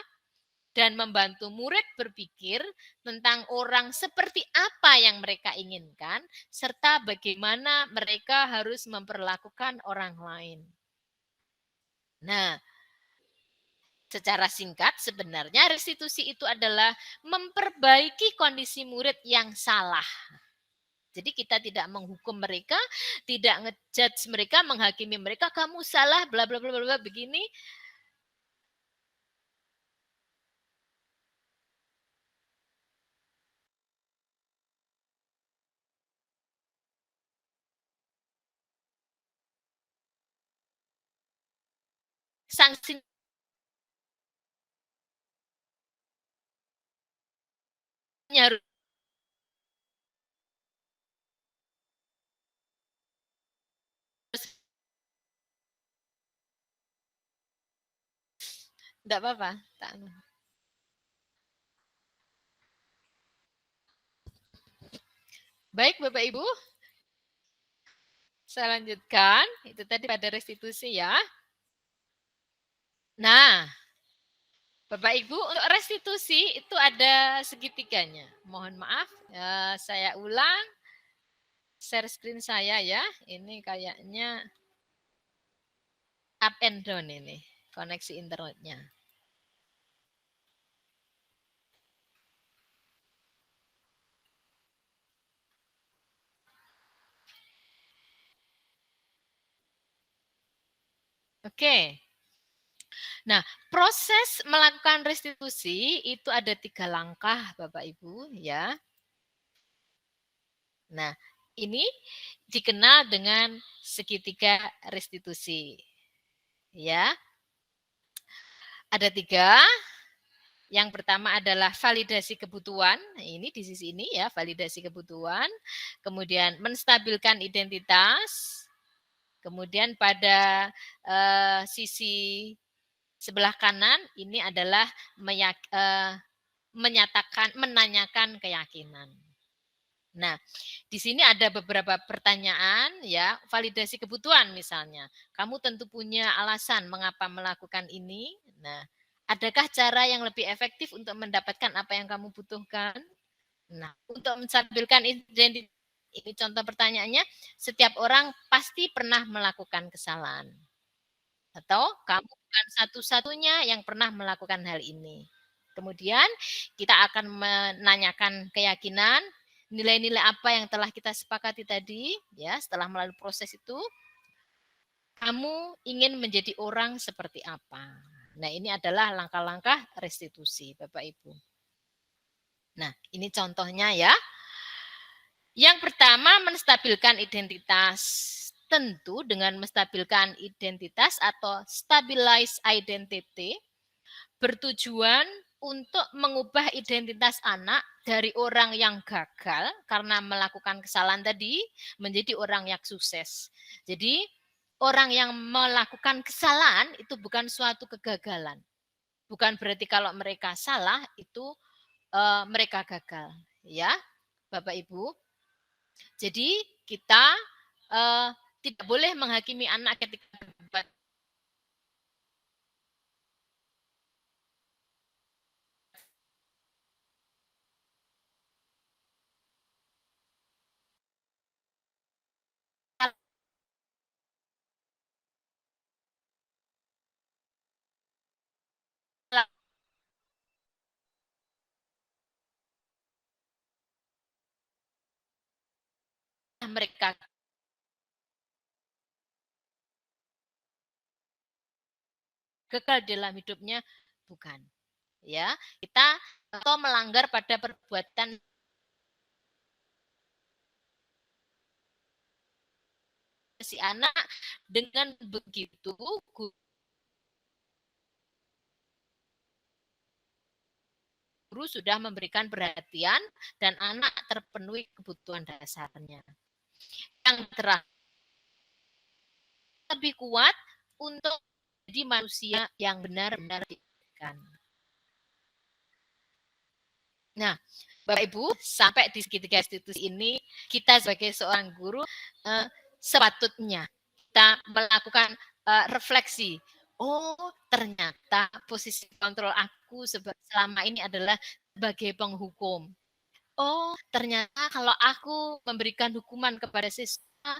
dan membantu murid berpikir tentang orang seperti apa yang mereka inginkan, serta bagaimana mereka harus memperlakukan orang lain. Nah, secara singkat, sebenarnya restitusi itu adalah memperbaiki kondisi murid yang salah. Jadi kita tidak menghukum mereka, tidak ngejudge mereka, menghakimi mereka, kamu salah, bla bla bla bla begini. Sanksi harus enggak apa-apa. Baik Bapak Ibu, saya lanjutkan. Itu tadi pada restitusi ya. Nah, Bapak Ibu, untuk restitusi itu ada segitiganya. Mohon maaf, saya ulang. Share screen saya ya. Ini kayaknya up and down ini, koneksi internetnya. Oke. Nah, proses melakukan restitusi itu ada 3 langkah, Bapak Ibu, ya. Nah, ini dikenal dengan segitiga restitusi. Ya. Ada 3. Yang pertama adalah validasi kebutuhan. Ini di sisi ini ya, validasi kebutuhan. Kemudian menstabilkan identitas. Kemudian pada sisi sebelah kanan ini adalah menanyakan keyakinan. Nah, di sini ada beberapa pertanyaan ya, validasi kebutuhan misalnya. Kamu tentu punya alasan mengapa melakukan ini. Nah, adakah cara yang lebih efektif untuk mendapatkan apa yang kamu butuhkan? Nah, untuk menstabilkan identitas, ini contoh pertanyaannya, setiap orang pasti pernah melakukan kesalahan. Atau kamu bukan satu-satunya yang pernah melakukan hal ini. Kemudian kita akan menanyakan keyakinan, nilai-nilai apa yang telah kita sepakati tadi, ya, setelah melalui proses itu, kamu ingin menjadi orang seperti apa? Nah, ini adalah langkah-langkah restitusi, Bapak Ibu. Nah, ini contohnya ya. Yang pertama, menstabilkan identitas. Tentu dengan menstabilkan identitas atau stabilize identity, bertujuan untuk mengubah identitas anak dari orang yang gagal karena melakukan kesalahan tadi menjadi orang yang sukses. Jadi orang yang melakukan kesalahan itu bukan suatu kegagalan. Bukan berarti kalau mereka salah itu mereka gagal, ya, Bapak Ibu. Jadi kita tidak boleh menghakimi anak ketika berbuat salah. Mereka gagal dalam hidupnya, bukan, ya. Kita atau melanggar pada perbuatan si anak, dengan begitu guru sudah memberikan perhatian dan anak terpenuhi kebutuhan dasarnya. Yang terakhir, lebih kuat untuk menjadi manusia yang benar-benar diinginkan. Nah, Bapak Ibu, sampai di segitiga restitusi ini, kita sebagai seorang guru sepatutnya kita melakukan refleksi. Oh, ternyata posisi kontrol aku selama ini adalah sebagai penghukum. Oh, ternyata kalau aku memberikan hukuman kepada siswa,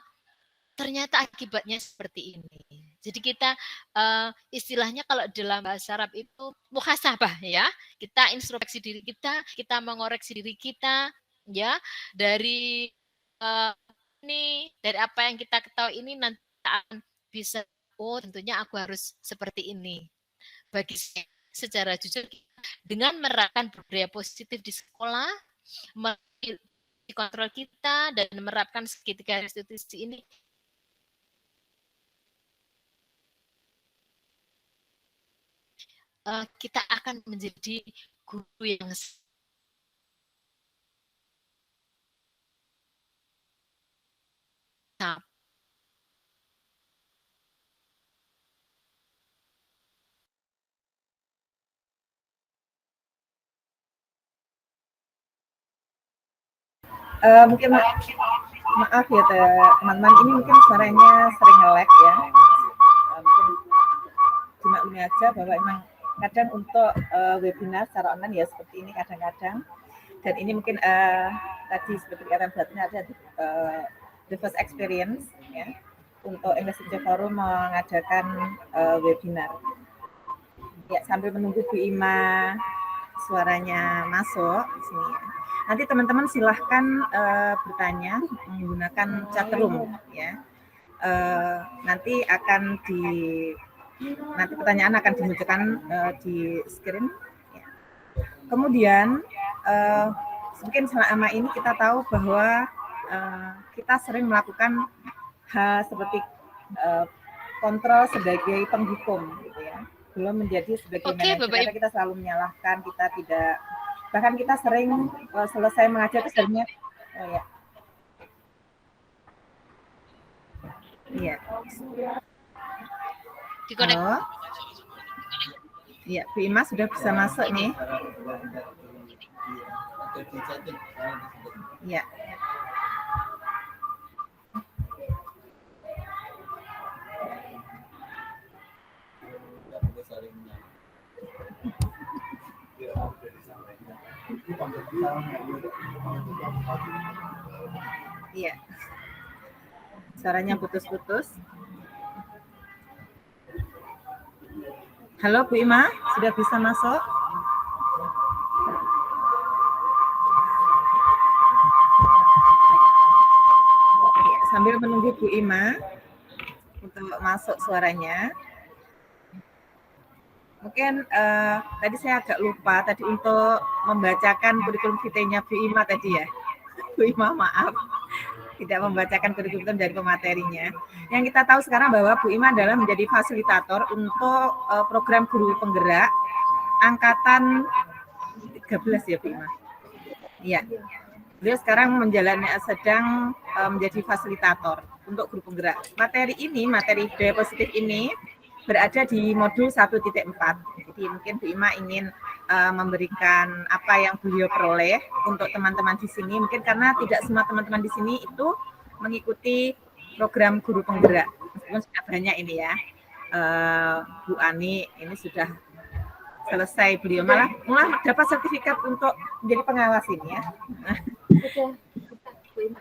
ternyata akibatnya seperti ini. Jadi kita istilahnya kalau dalam bahasa Arab itu muhasabah, ya. Kita introspeksi diri kita mengoreksi diri kita, ya, dari ini, dari apa yang kita ketahui ini nanti akan bisa, oh tentunya aku harus seperti ini. Bagi saya, secara jujur, dengan menerapkan budaya positif di sekolah, kontrol kita dan menerapkan segitiga restitusi ini, kita akan menjadi guru yang Mungkin maaf ya teman-teman, ini mungkin suaranya sering nge-lag ya. Mungkin cuma ini aja bahwa emang kadang untuk webinar secara online ya seperti ini kadang-kadang, dan ini mungkin tadi seperti kata Mbak ada the first experience ya untuk English Teacher Forum mengadakan webinar. Ya, sambil menunggu Bu Ima suaranya masuk di sini ya. Nanti teman-teman silahkan bertanya menggunakan chat room ya. Nanti pertanyaan akan dimunculkan di screen. Ya. Kemudian mungkin selama ini kita tahu bahwa kita sering melakukan hal seperti kontrol sebagai penghukum, gitu ya. belum menjadi sebagai Oke, manajer, Bapak karena Ibu. kita selalu menyalahkan, kita tidak, bahkan kita sering selesai mengajar itu sebenarnya, oh ya, iya, Dikonek. halo, iya, Bu Ima sudah bisa masuk nih, iya. Iya. Suaranya putus-putus. Halo Bu Ima, sudah bisa masuk? Sambil menunggu Bu Ima untuk masuk suaranya. Mungkin tadi saya agak lupa tadi untuk membacakan kurikulum vitae-nya Bu Ima tadi ya. Bu Ima maaf, tidak membacakan kurikulum dari pematerinya. Yang kita tahu sekarang bahwa Bu Ima adalah menjadi fasilitator untuk program guru penggerak angkatan 13 ya Bu Ima. Iya. Beliau sekarang sedang menjadi fasilitator untuk guru penggerak. Materi ini, materi budaya positif ini berada di modul 1.4. Jadi mungkin Bu Ima ingin memberikan apa yang beliau peroleh untuk teman-teman di sini. Mungkin karena tidak semua teman-teman di sini itu mengikuti program guru penggerak. Meskipun sudah banyak ini ya. Bu Ani ini sudah selesai, beliau malah dapat sertifikat untuk menjadi pengawas ini ya.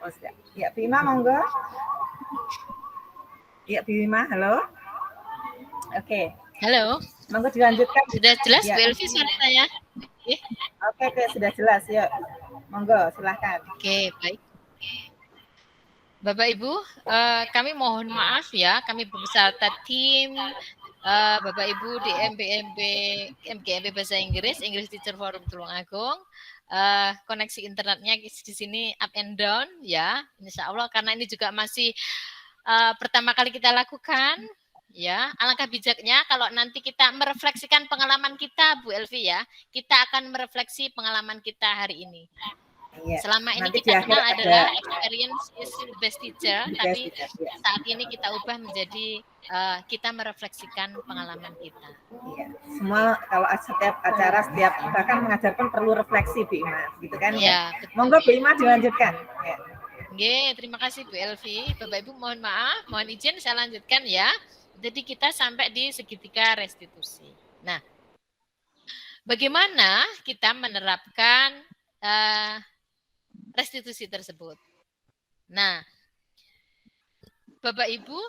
Oh, sudah. Ya, Bu Ima monggo. Ya, Bu Ima, halo. Oke. Halo. Monggo dilanjutkan. Sudah jelas ya. Bu Elvi suara saya? Oke, sudah jelas ya. Monggo, silahkan. Oke, baik. Bapak Ibu, kami mohon maaf ya, kami beserta tim Bapak Ibu di MGMP Bahasa Inggris Teacher Forum Tulungagung. Koneksi internetnya di sini up and down ya, insya Allah, karena ini juga masih pertama kali kita lakukan. Ya, alangkah bijaknya kalau nanti kita merefleksikan pengalaman kita, Bu Elvi ya. Kita akan merefleksi pengalaman kita hari ini. Ya, selama ini nanti kita kenal adalah ada experience is the best teacher, tapi saat ini kita ubah menjadi kita merefleksikan pengalaman kita. Iya, semua kalau setiap acara, setiap bahkan mengajar pun perlu refleksi Bu Ima, gitu kan ya. Monggo Bu Ima dilanjutkan. Ya. Oke, terima kasih Bu Elvi. Bapak Ibu mohon maaf, mohon izin saya lanjutkan ya. Jadi kita sampai di segitiga restitusi. Nah, bagaimana kita menerapkan restitusi tersebut? Nah, Bapak Ibu,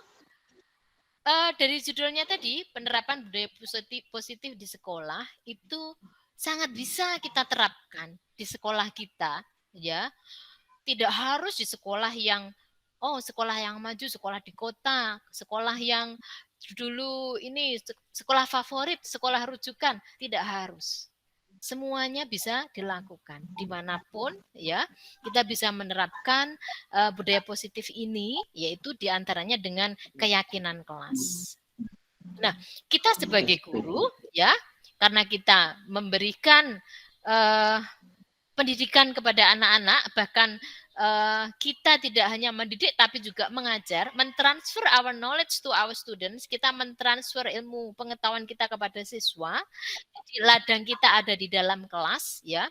dari judulnya tadi, penerapan budaya positif di sekolah itu sangat bisa kita terapkan di sekolah kita, ya. Tidak harus di sekolah yang sekolah yang maju, sekolah di kota, sekolah yang dulu ini sekolah favorit, sekolah rujukan, tidak harus. Semuanya bisa dilakukan dimanapun ya, kita bisa menerapkan budaya positif ini, yaitu diantaranya dengan keyakinan kelas. Nah, kita sebagai guru ya, karena kita memberikan pendidikan kepada anak-anak, bahkan kita tidak hanya mendidik tapi juga mengajar, mentransfer our knowledge to our students, kita mentransfer ilmu pengetahuan kita kepada siswa. Jadi ladang kita ada di dalam kelas ya.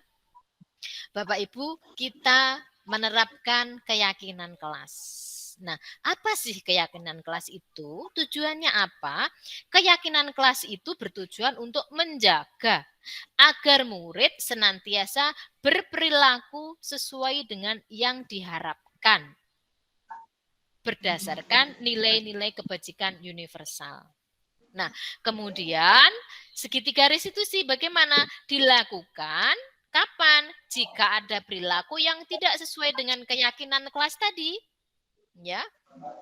Bapak Ibu, kita menerapkan keyakinan kelas. Nah, apa sih keyakinan kelas itu? Tujuannya apa? Keyakinan kelas itu bertujuan untuk menjaga agar murid senantiasa berperilaku sesuai dengan yang diharapkan berdasarkan nilai-nilai kebajikan universal. Nah, kemudian segitiga restitusi bagaimana dilakukan? Kapan? Jika ada perilaku yang tidak sesuai dengan keyakinan kelas tadi. Ya.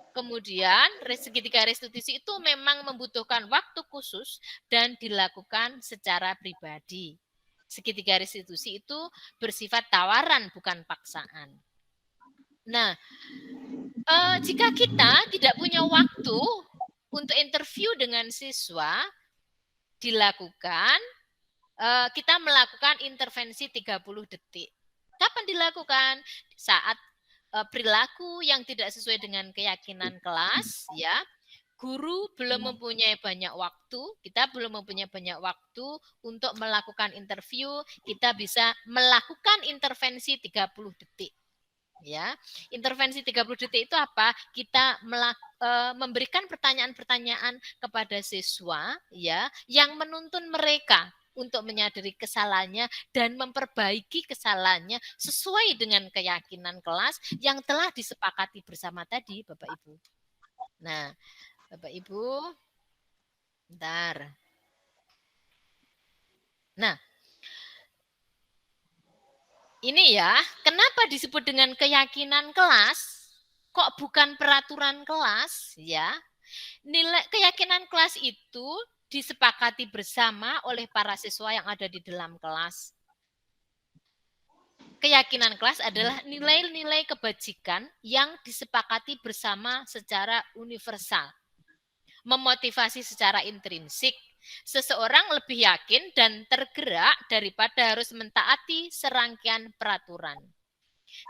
Kemudian segitiga restitusi itu memang membutuhkan waktu khusus dan dilakukan secara pribadi. Segitiga restitusi itu bersifat tawaran bukan paksaan. Nah, jika kita tidak punya waktu untuk interview dengan siswa, dilakukan, kita melakukan intervensi 30 detik. Kapan dilakukan? Saat perilaku yang tidak sesuai dengan keyakinan kelas, ya. Guru belum mempunyai banyak waktu, kita belum mempunyai banyak waktu untuk melakukan interview, kita bisa melakukan intervensi 30 detik. Ya, intervensi 30 detik itu apa? Kita memberikan pertanyaan-pertanyaan kepada siswa, ya, yang menuntun mereka untuk menyadari kesalahannya dan memperbaiki kesalahannya sesuai dengan keyakinan kelas yang telah disepakati bersama tadi, Bapak Ibu. Nah, Bapak Ibu, bentar. Nah, ini ya, kenapa disebut dengan keyakinan kelas? Kok bukan peraturan kelas, ya? Nilai keyakinan kelas itu disepakati bersama oleh para siswa yang ada di dalam kelas. Keyakinan kelas adalah nilai-nilai kebajikan yang disepakati bersama secara universal. Memotivasi secara intrinsik. Seseorang lebih yakin dan tergerak daripada harus mentaati serangkaian peraturan.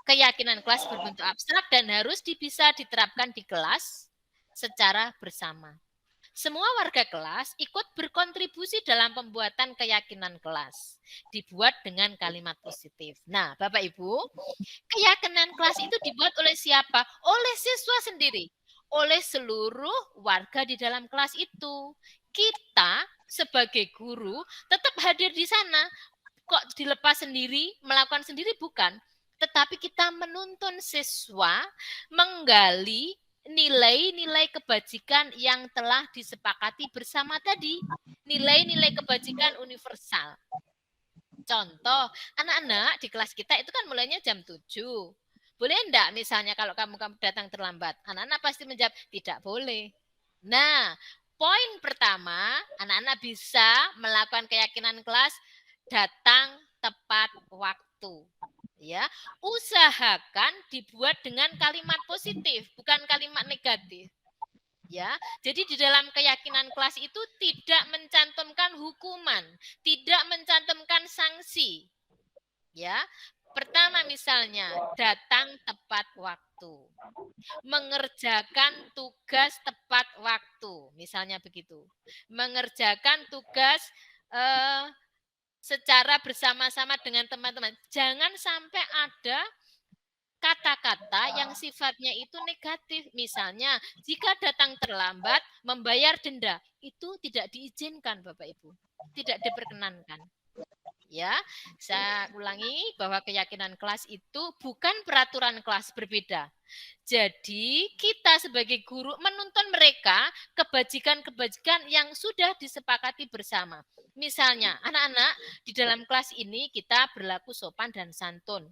Keyakinan kelas berbentuk abstrak dan harus bisa diterapkan di kelas secara bersama. Semua warga kelas ikut berkontribusi dalam pembuatan keyakinan kelas. Dibuat dengan kalimat positif. Nah, Bapak Ibu, keyakinan kelas itu dibuat oleh siapa? Oleh siswa sendiri. Oleh seluruh warga di dalam kelas itu. Kita sebagai guru tetap hadir di sana. Kok dilepas sendiri, melakukan sendiri? Bukan. Tetapi kita menuntun siswa menggali nilai-nilai kebajikan yang telah disepakati bersama tadi. Nilai-nilai kebajikan universal. Contoh, anak-anak di kelas kita itu kan mulainya jam 7. Boleh enggak misalnya kalau kamu datang terlambat? Anak-anak pasti menjawab, tidak boleh. Nah, poin pertama, anak-anak bisa melakukan keyakinan kelas, datang tepat waktu. Ya, usahakan dibuat dengan kalimat positif, bukan kalimat negatif. Ya, jadi di dalam keyakinan kelas itu tidak mencantumkan hukuman, tidak mencantumkan sanksi. Ya, pertama misalnya datang tepat waktu, mengerjakan tugas tepat waktu, misalnya begitu, mengerjakan tugas secara bersama-sama dengan teman-teman. Jangan sampai ada kata-kata yang sifatnya itu negatif. Misalnya, jika datang terlambat, membayar denda. Itu tidak diizinkan, Bapak Ibu. Tidak diperkenankan. Ya, saya ulangi bahwa keyakinan kelas itu bukan peraturan kelas, berbeda. Jadi, kita sebagai guru menuntun mereka kebajikan-kebajikan yang sudah disepakati bersama. Misalnya, anak-anak di dalam kelas ini kita berlaku sopan dan santun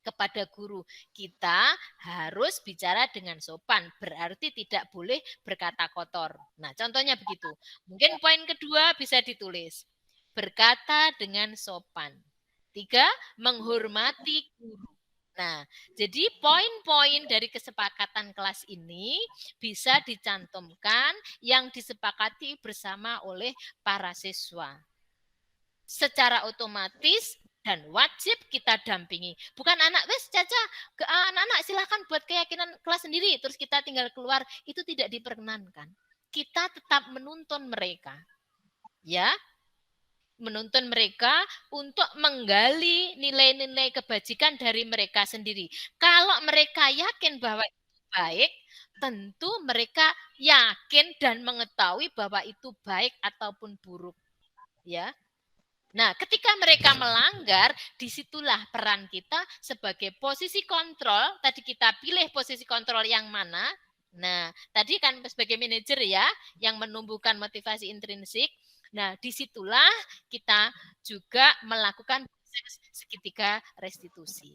kepada guru. Kita harus bicara dengan sopan, berarti tidak boleh berkata kotor. Nah, contohnya begitu. Mungkin poin kedua bisa ditulis. Berkata dengan sopan. 3, menghormati guru. Nah, jadi poin-poin dari kesepakatan kelas ini bisa dicantumkan yang disepakati bersama oleh para siswa. Secara otomatis dan wajib kita dampingi. Bukan anak, wes Caca, anak-anak silahkan buat keyakinan kelas sendiri, terus kita tinggal keluar. Itu tidak diperkenankan. Kita tetap menuntun mereka. Ya, menuntun mereka untuk menggali nilai-nilai kebajikan dari mereka sendiri. Kalau mereka yakin bahwa itu baik, tentu mereka yakin dan mengetahui bahwa itu baik ataupun buruk. Ya. Nah, ketika mereka melanggar, disitulah peran kita sebagai posisi kontrol. Tadi kita pilih posisi kontrol yang mana? Nah, tadi kan sebagai manajer ya, yang menumbuhkan motivasi intrinsik. Nah, disitulah kita juga melakukan proses segitiga restitusi.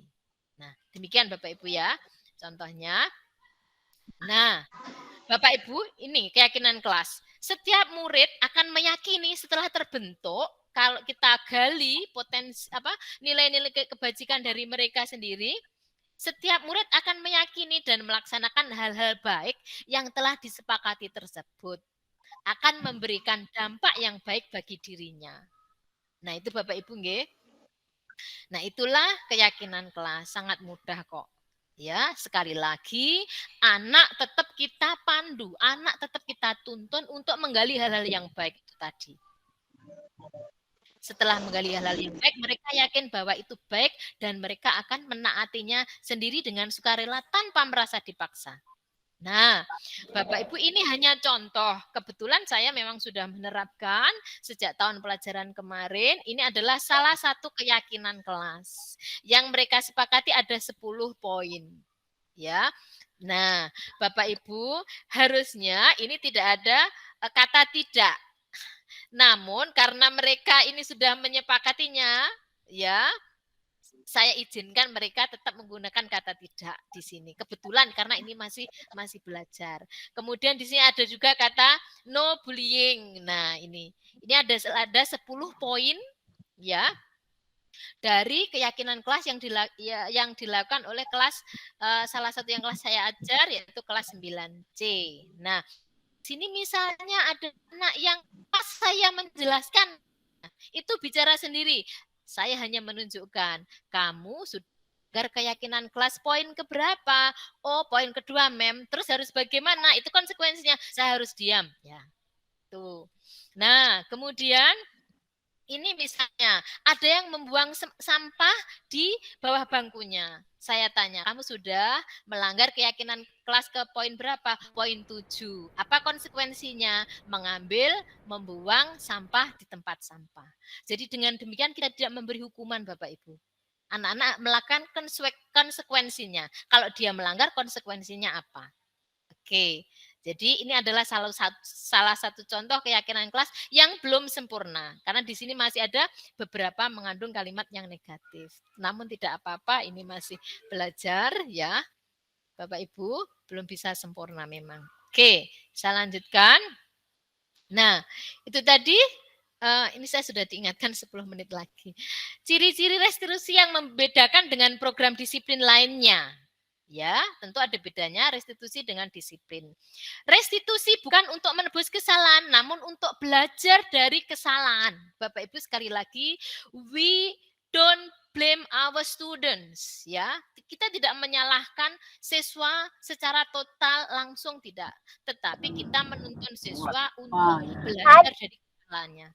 Nah, demikian Bapak Ibu ya, contohnya. Nah, Bapak Ibu, ini keyakinan kelas. Setiap murid akan meyakini setelah terbentuk, kalau kita gali potensi nilai-nilai kebajikan dari mereka sendiri, setiap murid akan meyakini dan melaksanakan hal-hal baik yang telah disepakati tersebut. akan memberikan dampak yang baik bagi dirinya. Nah, itu Bapak Ibu nggih. Nah, itulah keyakinan kelas, sangat mudah kok. Ya, sekali lagi anak tetap kita pandu, anak tetap kita tuntun untuk menggali hal-hal yang baik itu tadi. Setelah menggali hal-hal yang baik, mereka yakin bahwa itu baik dan mereka akan menaatinya sendiri dengan sukarela tanpa merasa dipaksa. Nah, Bapak Ibu, ini hanya contoh. Kebetulan saya memang sudah menerapkan sejak tahun pelajaran kemarin. Ini adalah salah satu keyakinan kelas yang mereka sepakati ada 10 poin. Ya. Nah, Bapak Ibu, harusnya ini tidak ada kata tidak. Namun karena mereka ini sudah menyepakatinya, ya, saya izinkan mereka tetap menggunakan kata tidak di sini. Kebetulan karena ini masih belajar. Kemudian di sini ada juga kata no bullying. Nah, ini ada 10 poin ya dari keyakinan kelas yang dilakukan oleh kelas salah satu yang kelas saya ajar yaitu kelas 9C. Nah, sini misalnya ada anak yang pas saya menjelaskan itu bicara sendiri. Saya hanya menunjukkan, kamu sudah agar keyakinan kelas poin keberapa? Oh, poin kedua, Mem. Terus harus bagaimana? Itu konsekuensinya. Saya harus diam. Ya, tuh. Nah, kemudian ini misalnya ada yang membuang sampah di bawah bangkunya. Saya tanya, kamu sudah melanggar keyakinan kelas ke poin berapa? Poin 7. Apa konsekuensinya? Membuang sampah di tempat sampah. Jadi dengan demikian kita tidak memberi hukuman Bapak Ibu. Anak-anak melakukan konsekuensinya. Kalau dia melanggar, konsekuensinya apa? Oke. Jadi ini adalah salah satu contoh keyakinan kelas yang belum sempurna. Karena di sini masih ada beberapa mengandung kalimat yang negatif. Namun tidak apa-apa, ini masih belajar ya. Bapak Ibu, belum bisa sempurna memang. Oke, saya lanjutkan. Nah, itu tadi ini saya sudah diingatkan 10 menit lagi. Ciri-ciri restitusi yang membedakan dengan program disiplin lainnya. Ya, tentu ada bedanya restitusi dengan disiplin. Restitusi bukan untuk menebus kesalahan, namun untuk belajar dari kesalahan. Bapak Ibu sekali lagi, we don't blame our students, ya. Kita tidak menyalahkan siswa secara total langsung tidak, tetapi kita menuntun siswa untuk belajar dari kesalahannya.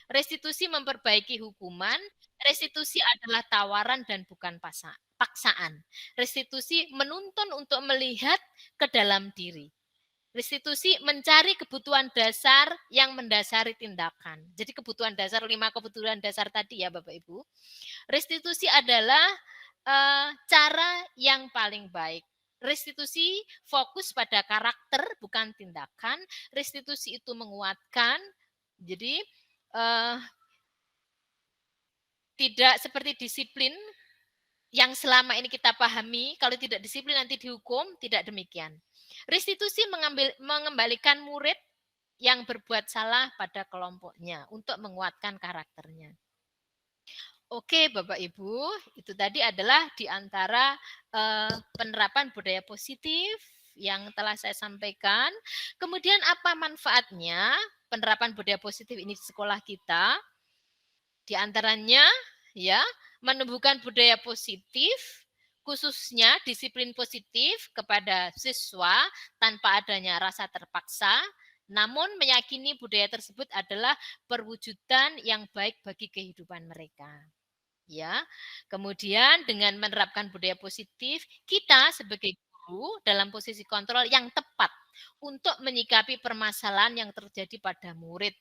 Restitusi memperbaiki hukuman, restitusi adalah tawaran dan bukan paksaan. Restitusi menuntun untuk melihat ke dalam diri. Restitusi mencari kebutuhan dasar yang mendasari tindakan. Jadi kebutuhan dasar, 5 kebutuhan dasar tadi ya Bapak Ibu. Restitusi adalah cara yang paling baik. Restitusi fokus pada karakter bukan tindakan. Restitusi itu menguatkan. Jadi tidak seperti disiplin yang selama ini kita pahami, kalau tidak disiplin nanti dihukum, tidak demikian. Restitusi mengembalikan murid yang berbuat salah pada kelompoknya untuk menguatkan karakternya. Oke Bapak Ibu, itu tadi adalah di antara penerapan budaya positif yang telah saya sampaikan. Kemudian apa manfaatnya penerapan budaya positif ini di sekolah kita? Di antaranya ya, menumbuhkan budaya positif, khususnya disiplin positif kepada siswa tanpa adanya rasa terpaksa, namun meyakini budaya tersebut adalah perwujudan yang baik bagi kehidupan mereka. Ya, kemudian dengan menerapkan budaya positif, kita sebagai guru dalam posisi kontrol yang tepat untuk menyikapi permasalahan yang terjadi pada murid,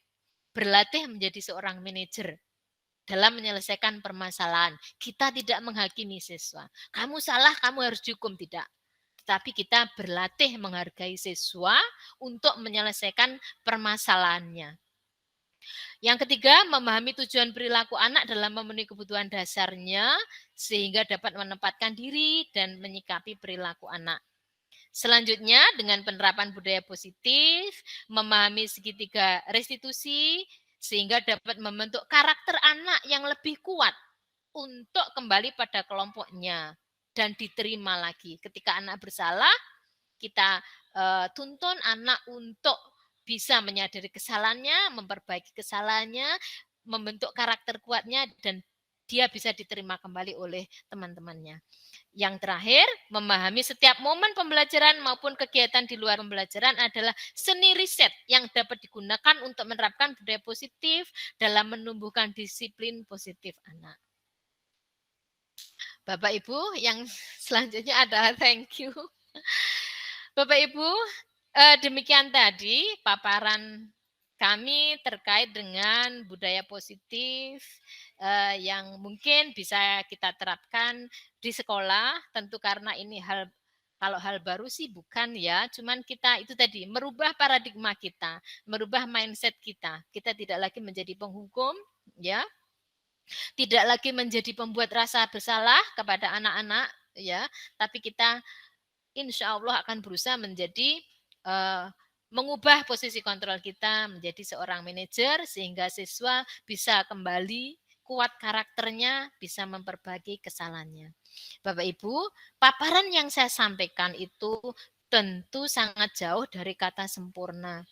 berlatih menjadi seorang manajer dalam menyelesaikan permasalahan. Kita tidak menghakimi siswa. Kamu salah, kamu harus dihukum, tidak. Tetapi kita berlatih menghargai siswa untuk menyelesaikan permasalahannya. Yang ketiga, memahami tujuan perilaku anak dalam memenuhi kebutuhan dasarnya sehingga dapat menempatkan diri dan menyikapi perilaku anak. Selanjutnya, dengan penerapan budaya positif, memahami segitiga restitusi, sehingga dapat membentuk karakter anak yang lebih kuat untuk kembali pada kelompoknya dan diterima lagi. Ketika anak bersalah, kita tuntun anak untuk bisa menyadari kesalahannya, memperbaiki kesalahannya, membentuk karakter kuatnya, dan dia bisa diterima kembali oleh teman-temannya. Yang terakhir, memahami setiap momen pembelajaran maupun kegiatan di luar pembelajaran adalah seni riset yang dapat digunakan untuk menerapkan budaya positif dalam menumbuhkan disiplin positif anak. Bapak Ibu, yang selanjutnya adalah thank you. Bapak Ibu, demikian tadi paparan kami terkait dengan budaya positif yang mungkin bisa kita terapkan di sekolah. Tentu karena ini kalau hal baru sih bukan ya, cuman kita itu tadi merubah paradigma kita, merubah mindset kita. Kita tidak lagi menjadi penghukum, ya, tidak lagi menjadi pembuat rasa bersalah kepada anak-anak, ya, tapi kita insya Allah akan berusaha menjadi mengubah posisi kontrol kita menjadi seorang manajer sehingga siswa bisa kembali kuat karakternya, bisa memperbaiki kesalahannya. Bapak Ibu, paparan yang saya sampaikan itu tentu sangat jauh dari kata sempurna.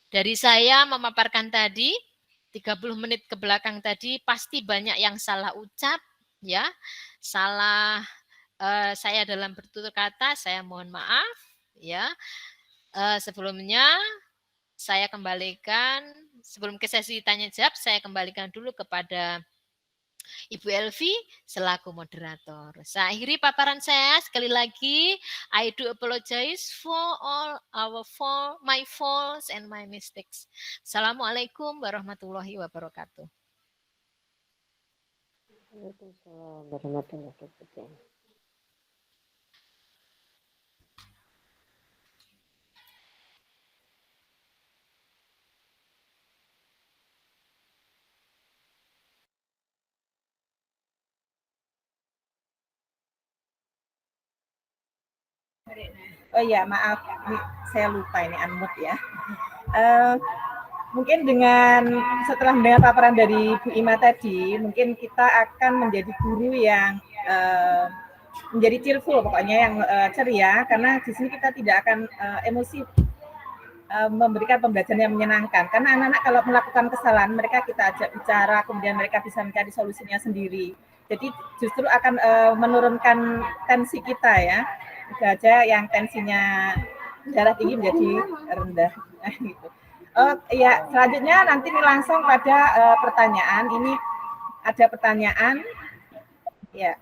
Dari saya memaparkan tadi 30 menit ke belakang tadi pasti banyak yang salah ucap, ya, salah saya dalam bertutur kata, saya mohon maaf, ya. Sebelumnya saya kembalikan, sebelum ke sesi tanya jawab, saya kembalikan dulu kepada Ibu Elvi selaku moderator. Saya akhiri paparan saya sekali lagi. I do apologize for my faults and my mistakes. Assalamualaikum warahmatullahi wabarakatuh. Waalaikumsalam warahmatullahi wabarakatuh. Oh ya, maaf, saya lupa ini unmute ya. Mungkin dengan setelah mendengar paparan dari Bu Ima tadi, mungkin kita akan menjadi guru yang menjadi cheerful, pokoknya yang ceria, karena di sini kita tidak akan emosi, memberikan pembelajaran yang menyenangkan. Karena anak-anak kalau melakukan kesalahan, mereka kita ajak bicara, kemudian mereka bisa mencari solusinya sendiri. Jadi justru akan menurunkan tensi kita ya. Ada aja yang tensinya darah tinggi menjadi rendah. Gitu. Ya, selanjutnya nanti langsung pada pertanyaan. Ini ada pertanyaan. Ya,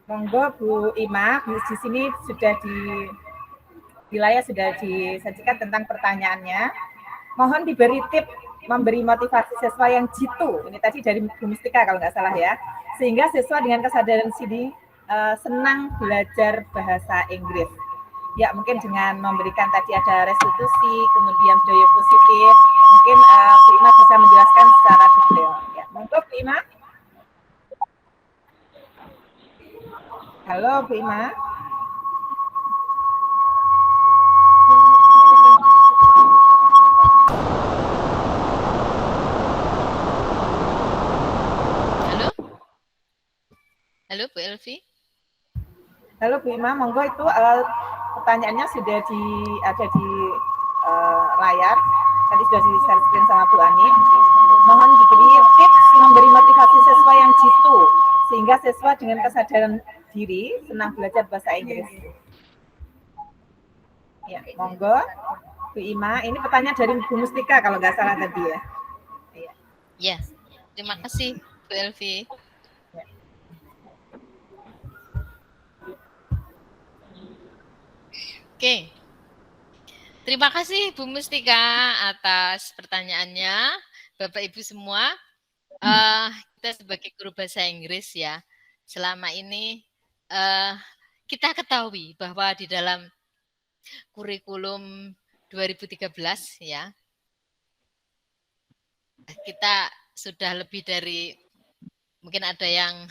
monggo Bu Ima, di sini sudah di layar sudah disajikan tentang pertanyaannya. Mohon diberi tip memberi motivasi siswa yang jitu. Ini tadi dari Bu Mustika kalau nggak salah ya. Sehingga siswa dengan kesadaran sini senang belajar bahasa Inggris. Ya, mungkin dengan memberikan tadi ada restitusi, kemudian budaya positif, mungkin Bu Ima bisa menjelaskan secara detail. Ya, monggo Bu Ima. Halo Bu Ima. Halo Bu Elvi. Halo Bu Ima, monggo itu pertanyaannya sudah ada di layar. Tadi sudah di-share screen sama Bu Ani. Mohon diberi tips memberi motivasi siswa yang jitu sehingga siswa dengan kesadaran diri senang belajar bahasa Inggris. Ya, monggo Bu Ima. Ini pertanyaan dari Bu Mustika kalau nggak salah tadi ya. Ya, terima kasih Bu Elvi. Oke, terima kasih Bu Mustika atas pertanyaannya. Bapak Ibu semua, kita sebagai guru bahasa Inggris ya, selama ini kita ketahui bahwa di dalam kurikulum 2013 ya, kita sudah lebih dari, mungkin ada yang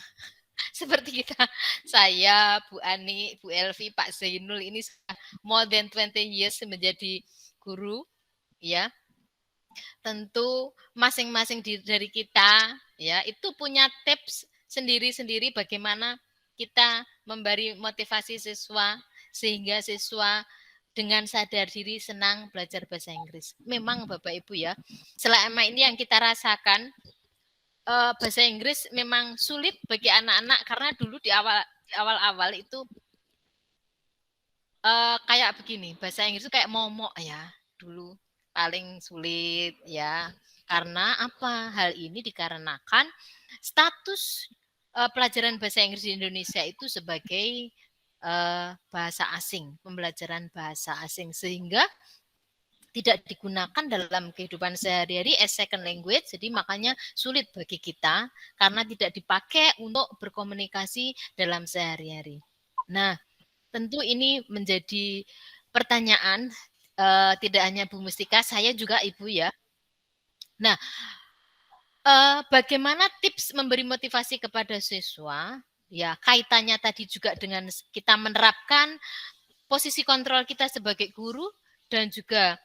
seperti kita, saya, Bu Ani, Bu Elvi, Pak Zainul ini more than 20 years menjadi guru, ya. Tentu masing-masing dari kita, ya, itu punya tips sendiri-sendiri bagaimana kita memberi motivasi siswa sehingga siswa dengan sadar diri senang belajar bahasa Inggris. Memang Bapak Ibu ya, selama ini yang kita rasakan bahasa Inggris memang sulit bagi anak-anak karena dulu di awal-awal itu kayak begini, bahasa Inggris itu kayak momok ya dulu paling sulit ya. Karena apa? Hal ini dikarenakan status pelajaran bahasa Inggris di Indonesia itu sebagai bahasa asing, pembelajaran bahasa asing, sehingga tidak digunakan dalam kehidupan sehari-hari as second language, jadi makanya sulit bagi kita karena tidak dipakai untuk berkomunikasi dalam sehari-hari. Nah, tentu ini menjadi pertanyaan tidak hanya Bu Mustika, saya juga Ibu ya. Nah, bagaimana tips memberi motivasi kepada siswa? Ya, kaitannya tadi juga dengan kita menerapkan posisi kontrol kita sebagai guru dan juga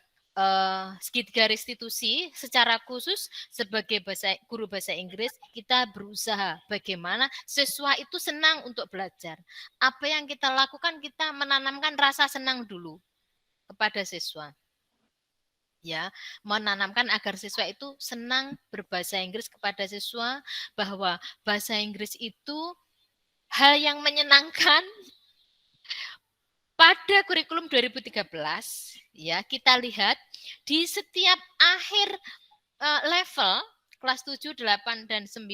segitiga restitusi secara khusus sebagai guru bahasa Inggris, kita berusaha bagaimana siswa itu senang untuk belajar. Apa yang kita lakukan, kita menanamkan rasa senang dulu kepada siswa. Ya, menanamkan agar siswa itu senang berbahasa Inggris kepada siswa, bahwa bahasa Inggris itu hal yang menyenangkan. Pada kurikulum 2013, ya kita lihat di setiap akhir level kelas 7, 8, dan 9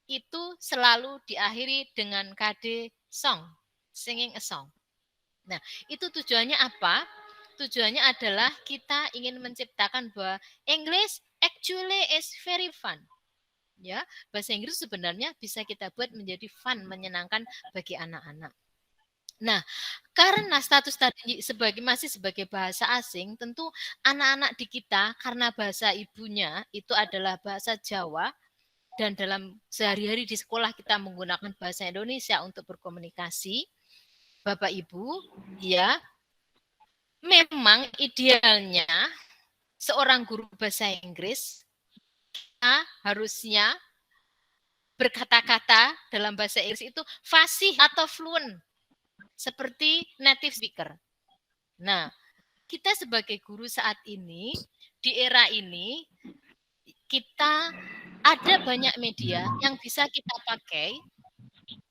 itu selalu diakhiri dengan KD song, singing a song. Nah, itu tujuannya apa? Tujuannya adalah kita ingin menciptakan bahwa English actually is very fun. Ya, bahasa Inggris sebenarnya bisa kita buat menjadi fun, menyenangkan bagi anak-anak. Nah, karena status tadi masih sebagai bahasa asing, tentu anak-anak di kita karena bahasa ibunya itu adalah bahasa Jawa dan dalam sehari-hari di sekolah kita menggunakan bahasa Indonesia untuk berkomunikasi. Bapak Ibu, ya, memang idealnya seorang guru bahasa Inggris harusnya berkata-kata dalam bahasa Inggris itu fasih atau fluent seperti native speaker. Nah, kita sebagai guru saat ini, di era ini, kita ada banyak media yang bisa kita pakai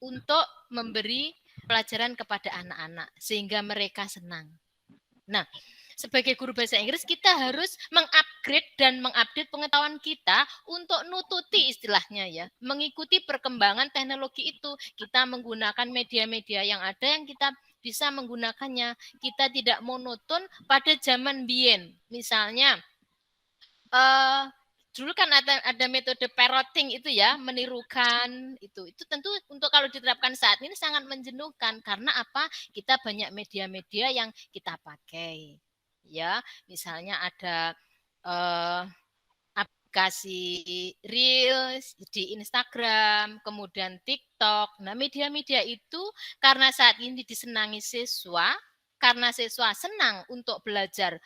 untuk memberi pelajaran kepada anak-anak, sehingga mereka senang. Nah, sebagai guru bahasa Inggris, kita harus mengupgrade dan mengupdate pengetahuan kita untuk nututi istilahnya ya, mengikuti perkembangan teknologi itu. Kita menggunakan media-media yang ada yang kita bisa menggunakannya. Kita tidak monoton pada zaman Bien. Misalnya, dulu kan ada metode parroting itu ya, menirukan itu tentu untuk kalau diterapkan saat ini sangat menjenuhkan. Karena apa? Kita banyak media-media yang kita pakai. Ya, misalnya ada aplikasi Reels di Instagram, kemudian TikTok. Nah, media-media itu karena saat ini disenangi siswa, karena siswa senang untuk belajar,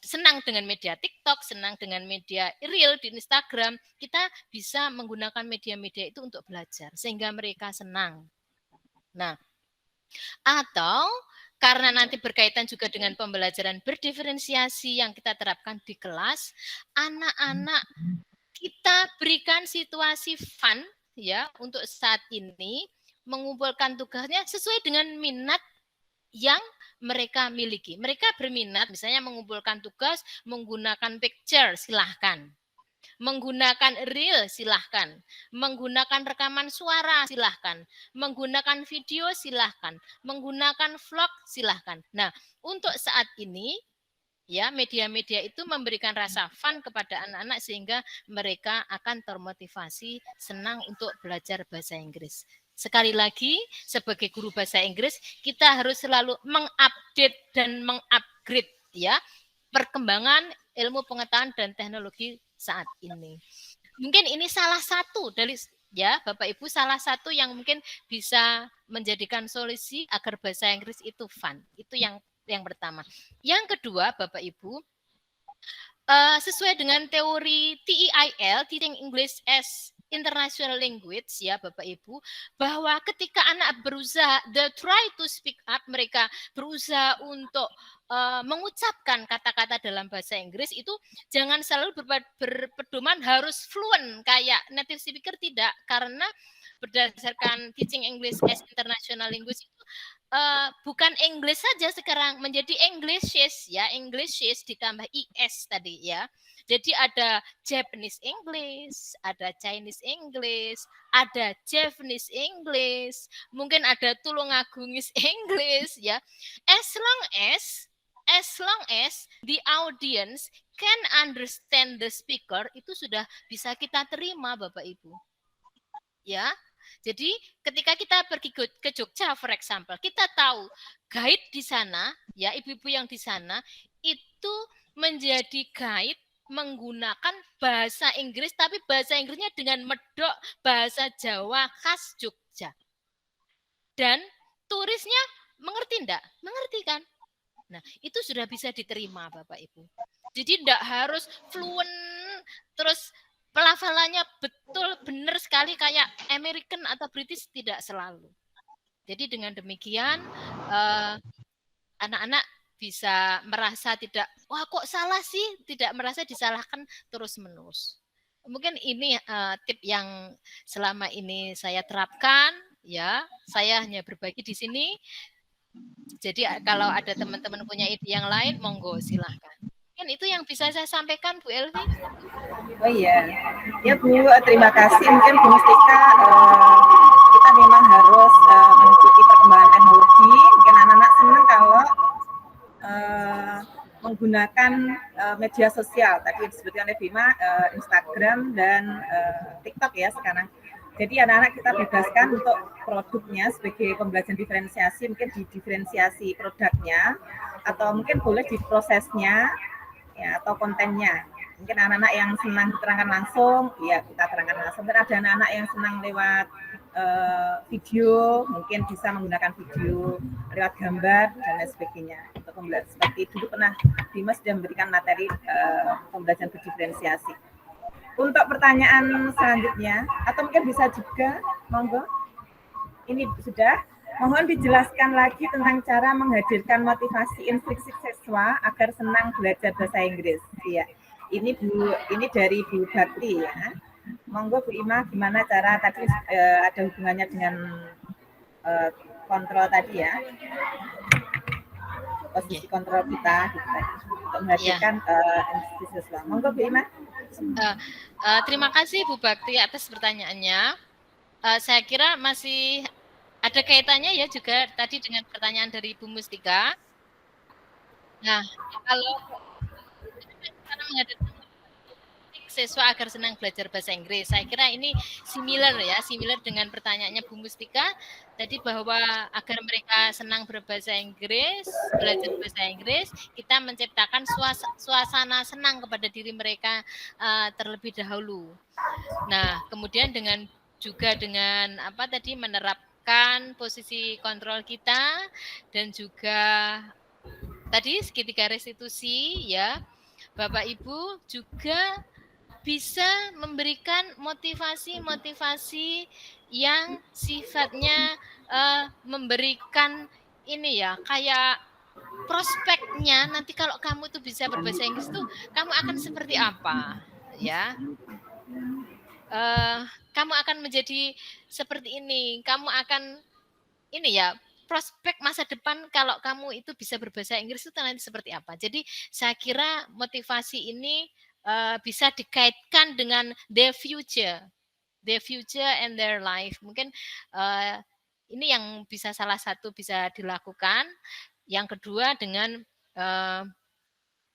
senang dengan media TikTok, senang dengan media Reel di Instagram, kita bisa menggunakan media-media itu untuk belajar sehingga mereka senang. Nah, atau karena nanti berkaitan juga dengan pembelajaran berdiferensiasi yang kita terapkan di kelas, anak-anak kita berikan situasi fun ya untuk saat ini, mengumpulkan tugasnya sesuai dengan minat yang mereka miliki. Mereka berminat misalnya mengumpulkan tugas menggunakan picture, silahkan. Menggunakan reel, silahkan. Menggunakan rekaman suara, silahkan. Menggunakan video, silahkan. Menggunakan vlog, silahkan. Nah, untuk saat ini, ya media-media itu memberikan rasa fun kepada anak-anak sehingga mereka akan termotivasi senang untuk belajar bahasa Inggris. Sekali lagi, sebagai guru bahasa Inggris, kita harus selalu mengupdate dan mengupgrade ya perkembangan ilmu pengetahuan dan teknologi saat ini. Mungkin ini salah satu dari ya Bapak Ibu, salah satu yang mungkin bisa menjadikan solusi agar bahasa Inggris itu fun. Itu yang pertama. Yang kedua, Bapak Ibu, sesuai dengan teori TEIL, Teaching English as international language ya Bapak Ibu, bahwa ketika anak berusaha, they try to speak up, mereka berusaha untuk mengucapkan kata-kata dalam bahasa Inggris, itu jangan selalu berpedoman harus fluent kayak native speaker, tidak, karena berdasarkan Teaching English as International Language itu bukan English saja sekarang, menjadi Englishes ya, Englishes ditambah IS tadi ya. Jadi ada Japanese English, ada Chinese English, ada Japanese English, mungkin ada Tulungagungis English ya. As long as the audience can understand the speaker, itu sudah bisa kita terima Bapak Ibu. Ya. Jadi ketika kita pergi ke Jogja for example, kita tahu guide di sana, ya ibu-ibu yang di sana itu menjadi guide menggunakan bahasa Inggris, tapi bahasa Inggrisnya dengan medok bahasa Jawa khas Jogja. Dan turisnya mengerti enggak? Mengerti kan? Nah, itu sudah bisa diterima Bapak Ibu. Jadi enggak harus fluent, terus pelafalannya betul benar sekali kayak American atau British, tidak selalu. Jadi dengan demikian anak-anak bisa merasa tidak, wah kok salah sih, tidak merasa disalahkan terus-menerus. Mungkin ini tip yang selama ini saya terapkan, ya. Saya hanya berbagi di sini. Jadi kalau ada teman-teman punya ide yang lain, monggo silahkan. Mungkin itu yang bisa saya sampaikan, Bu Elvi. Oh iya, ya Bu, terima kasih. Mungkin Bu Mustika, kita memang harus mengikuti perkembangan teknologi. Mungkin anak-anak senang kalau menggunakan media sosial. Tadi disebutkan oleh Bima, Instagram dan TikTok ya sekarang. Jadi anak-anak kita bebaskan untuk produknya sebagai pembelajaran diferensiasi, mungkin di diferensiasi produknya, atau mungkin boleh di prosesnya, ya, atau kontennya. Mungkin anak-anak yang senang diterangkan langsung, ya kita terangkan langsung. Mungkin ada anak-anak yang senang lewat video, mungkin bisa menggunakan video, lewat gambar, dan lain sebagainya. Untuk pembelajaran seperti dulu pernah Bima sudah memberikan materi pembelajaran berdiferensiasi. Untuk pertanyaan selanjutnya, atau mungkin bisa juga, monggo, ini sudah, mohon dijelaskan lagi tentang cara menghadirkan motivasi instruksi siswa agar senang belajar bahasa Inggris. Iya, ini dari Bu Bakti ya. Monggo Bu Ima, gimana cara tadi ada hubungannya dengan kontrol tadi ya, posisi kontrol kita gitu, untuk menghadirkan instruksi siswa. Monggo Bu Ima. Terima kasih Bu Bakti atas pertanyaannya. Saya kira masih ada kaitannya ya juga tadi dengan pertanyaan dari Bu Mustika. Nah, kalau cara menghadapi siswa agar senang belajar bahasa Inggris, saya kira ini similar dengan pertanyaannya Bu Mustika tadi, bahwa agar mereka senang berbahasa Inggris, belajar bahasa Inggris, kita menciptakan suasana senang kepada diri mereka terlebih dahulu. Nah, kemudian dengan apa tadi, menerapkan posisi kontrol kita, dan juga tadi segitiga restitusi ya, Bapak Ibu juga bisa memberikan motivasi-motivasi yang sifatnya memberikan ini ya, kayak prospeknya nanti kalau kamu tuh bisa berbahasa Inggris tuh kamu akan seperti apa ya, kamu akan menjadi seperti ini, kamu akan ini ya, prospek masa depan kalau kamu itu bisa berbahasa Inggris itu nanti seperti apa. Jadi saya kira motivasi ini bisa dikaitkan dengan their future and their life. Mungkin ini yang bisa salah satu bisa dilakukan. Yang kedua dengan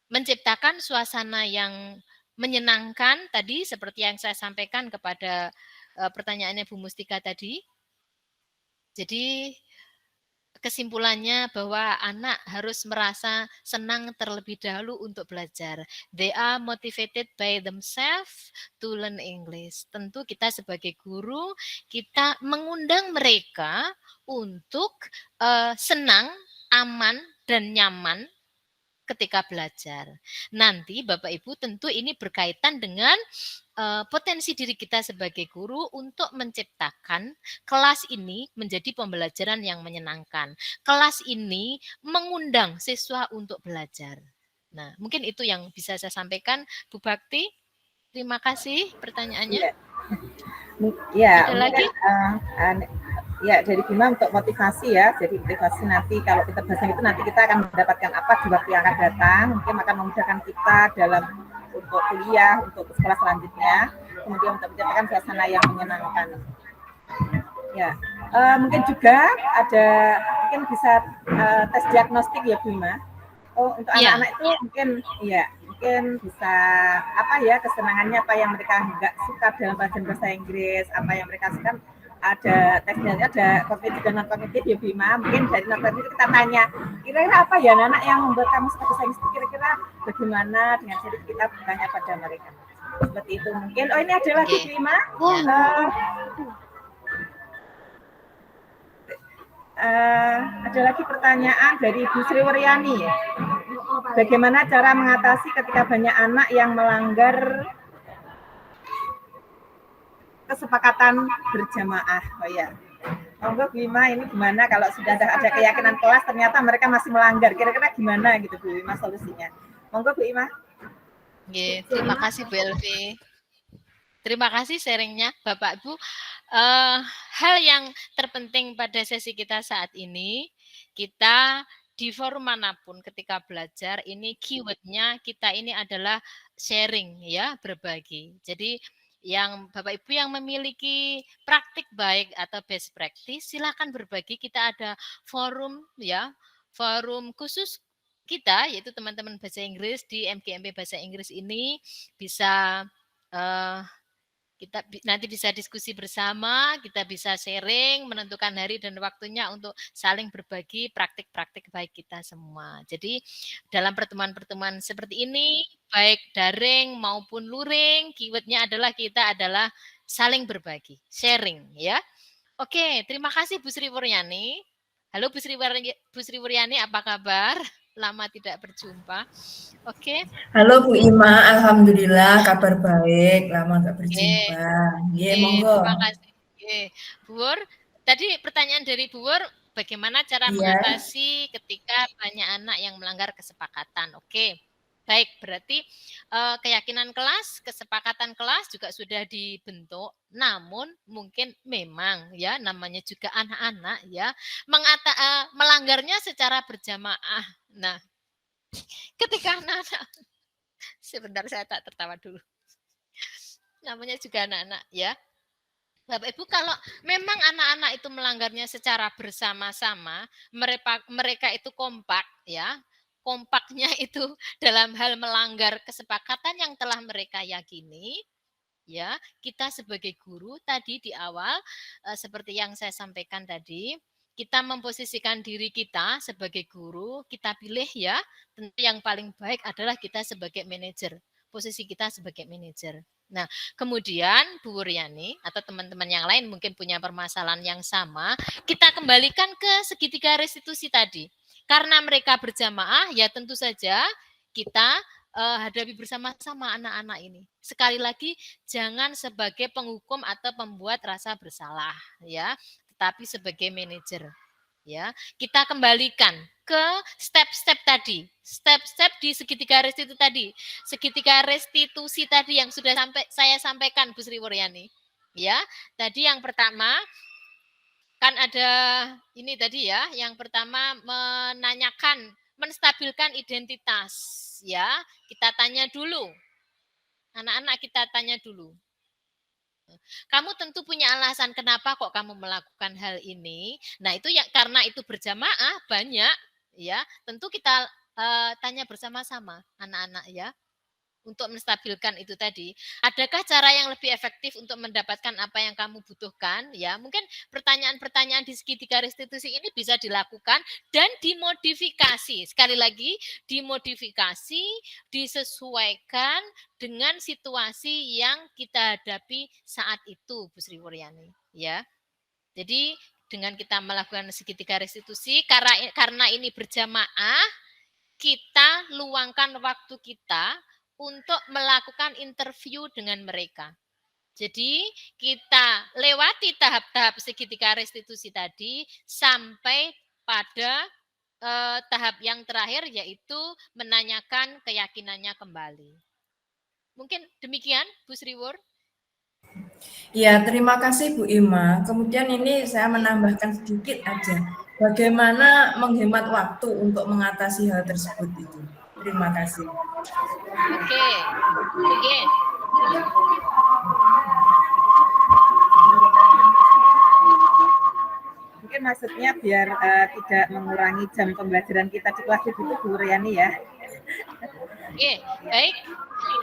menciptakan suasana yang menyenangkan tadi, seperti yang saya sampaikan kepada pertanyaannya Bu Mustika tadi. Jadi kesimpulannya bahwa anak harus merasa senang terlebih dahulu untuk belajar. They are motivated by themselves to learn English. Tentu kita sebagai guru, kita mengundang mereka untuk senang, aman, dan nyaman ketika belajar. Nanti Bapak Ibu tentu ini berkaitan dengan potensi diri kita sebagai guru untuk menciptakan kelas ini menjadi pembelajaran yang menyenangkan. Kelas ini mengundang siswa untuk belajar. Nah, mungkin itu yang bisa saya sampaikan, Bu Bakti. Terima kasih pertanyaannya. Ya, Ada lagi? Ya, dari Bima untuk motivasi ya. Jadi motivasi nanti kalau kita bahas itu nanti kita akan mendapatkan apa di waktu yang akan datang. Mungkin akan memudahkan kita dalam untuk kuliah, untuk sekolah selanjutnya. Kemudian untuk menciptakan suasana yang menyenangkan. Ya, mungkin juga ada, mungkin bisa tes diagnostik ya Bima. Oh, untuk anak-anak itu mungkin bisa apa ya, kesenangannya apa yang mereka nggak suka dalam pelajaran bahasa Inggris, apa yang mereka suka. Ada tesnya, ada kognitif dan non kognitif ya Bima. Mungkin dari non kognitif kita tanya, kira-kira apa ya anak yang membuat kamu suka bahasa Inggris, kira-kira bagaimana, dengan jadi kita bertanya pada mereka. Seperti itu mungkin. Oh, ini ada lagi Bima. Ada lagi pertanyaan dari Ibu Sri Waryani. Bagaimana cara mengatasi ketika banyak anak yang melanggar kesepakatan berjamaah? Oh ya, monggo Bima, ini gimana kalau sudah ada keyakinan kelas ternyata mereka masih melanggar, kira-kira gimana gitu Bu Bima solusinya? Monggo Bu Ima. Terima kasih Bu Elvi. Terima kasih sharingnya Bapak Ibu. Hal yang terpenting pada sesi kita saat ini, kita di forum manapun ketika belajar ini keywordnya kita ini adalah sharing ya, berbagi. Jadi yang Bapak Ibu yang memiliki praktik baik atau best practice silakan berbagi. Kita ada forum ya, forum khusus kita yaitu teman-teman bahasa Inggris di MGMP Bahasa Inggris ini bisa kita nanti bisa diskusi bersama, kita bisa sharing, menentukan hari dan waktunya untuk saling berbagi praktik-praktik baik kita semua. Jadi dalam pertemuan-pertemuan seperti ini, baik daring maupun luring, keywordnya adalah kita adalah saling berbagi, sharing ya. Oke, terima kasih Bu Sri Wuryani. Halo Bu Sri Wuryani, apa kabar? Lama tidak berjumpa. Oke. Halo Bu Ima, alhamdulillah kabar baik, lama nggak berjumpa. Monggo. Terima kasih. Bu Wur, tadi pertanyaan dari Bu Wur, bagaimana cara mengatasi ketika banyak anak yang melanggar kesepakatan? Oke. Baik, berarti keyakinan kelas, kesepakatan kelas juga sudah dibentuk. Namun mungkin memang ya namanya juga anak-anak ya melanggarnya secara berjamaah. Nah, ketika anak-anak sebentar saya tak tertawa dulu. Namanya juga anak-anak ya. Bapak Ibu, kalau memang anak-anak itu melanggarnya secara bersama-sama, mereka itu kompak ya. Kompaknya itu dalam hal melanggar kesepakatan yang telah mereka yakini, ya. Kita sebagai guru tadi di awal seperti yang saya sampaikan tadi, kita memposisikan diri kita sebagai guru, kita pilih ya, tentu yang paling baik adalah kita sebagai manajer. Posisi kita sebagai manajer. Nah, kemudian Bu Wuryani atau teman-teman yang lain mungkin punya permasalahan yang sama, kita kembalikan ke segitiga restitusi tadi. Karena mereka berjamaah, ya tentu saja kita hadapi bersama-sama anak-anak ini. Sekali lagi, jangan sebagai penghukum atau pembuat rasa bersalah, ya, tetapi sebagai manajer. Ya, kita kembalikan ke step-step tadi, step-step di segitiga restitusi tadi, segitiga restitusi tadi yang sudah saya sampaikan Bu Sri Wuryani. Ya, tadi yang pertama kan ada ini tadi ya, yang pertama menanyakan, menstabilkan identitas ya. Kita tanya dulu. Anak-anak kita tanya dulu. Kamu tentu punya alasan kenapa kok kamu melakukan hal ini. Nah, itu ya karena itu berjamaah banyak ya. Tentu kita tanya bersama-sama anak-anak ya. Untuk menstabilkan itu tadi, adakah cara yang lebih efektif untuk mendapatkan apa yang kamu butuhkan? Ya, mungkin pertanyaan-pertanyaan di segitiga restitusi ini bisa dilakukan dan dimodifikasi. Sekali lagi, dimodifikasi, disesuaikan dengan situasi yang kita hadapi saat itu, Bu Sri Wuryani. Ya, jadi dengan kita melakukan segitiga restitusi, karena ini berjamaah, kita luangkan waktu kita untuk melakukan interview dengan mereka. Jadi kita lewati tahap-tahap segitiga restitusi tadi sampai pada tahap yang terakhir, yaitu menanyakan keyakinannya kembali. Mungkin demikian, Bu Sriwur. Ya, terima kasih Bu Ima. Kemudian ini saya menambahkan sedikit aja. Bagaimana menghemat waktu untuk mengatasi hal tersebut itu. Terima kasih. Oke. Oke. Mungkin maksudnya biar tidak mengurangi jam pembelajaran kita di kelas itu Bu Riani ya. Oke, baik.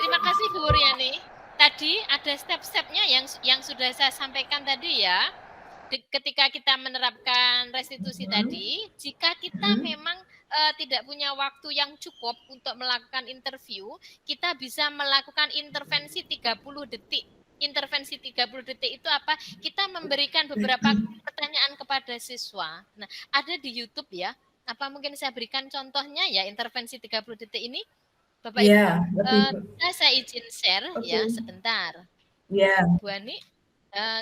Terima kasih Bu Riani. Tadi ada step-stepnya yang sudah saya sampaikan tadi ya. Ketika kita menerapkan restitusi tadi, jika kita memang tidak punya waktu yang cukup untuk melakukan interview, kita bisa melakukan intervensi 30 detik. Intervensi 30 detik itu apa? Kita memberikan beberapa pertanyaan kepada siswa. Nah, ada di YouTube ya. Apa mungkin saya berikan contohnya ya intervensi 30 detik ini? Bapak Ya, Ibu, saya izin share ya sebentar. Ya. Bu Ani,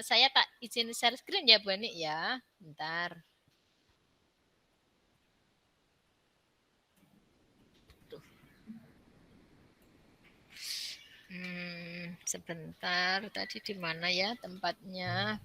saya tak izin share screen ya Bu Ani ya. Bentar. Sebentar, tadi di mana ya tempatnya?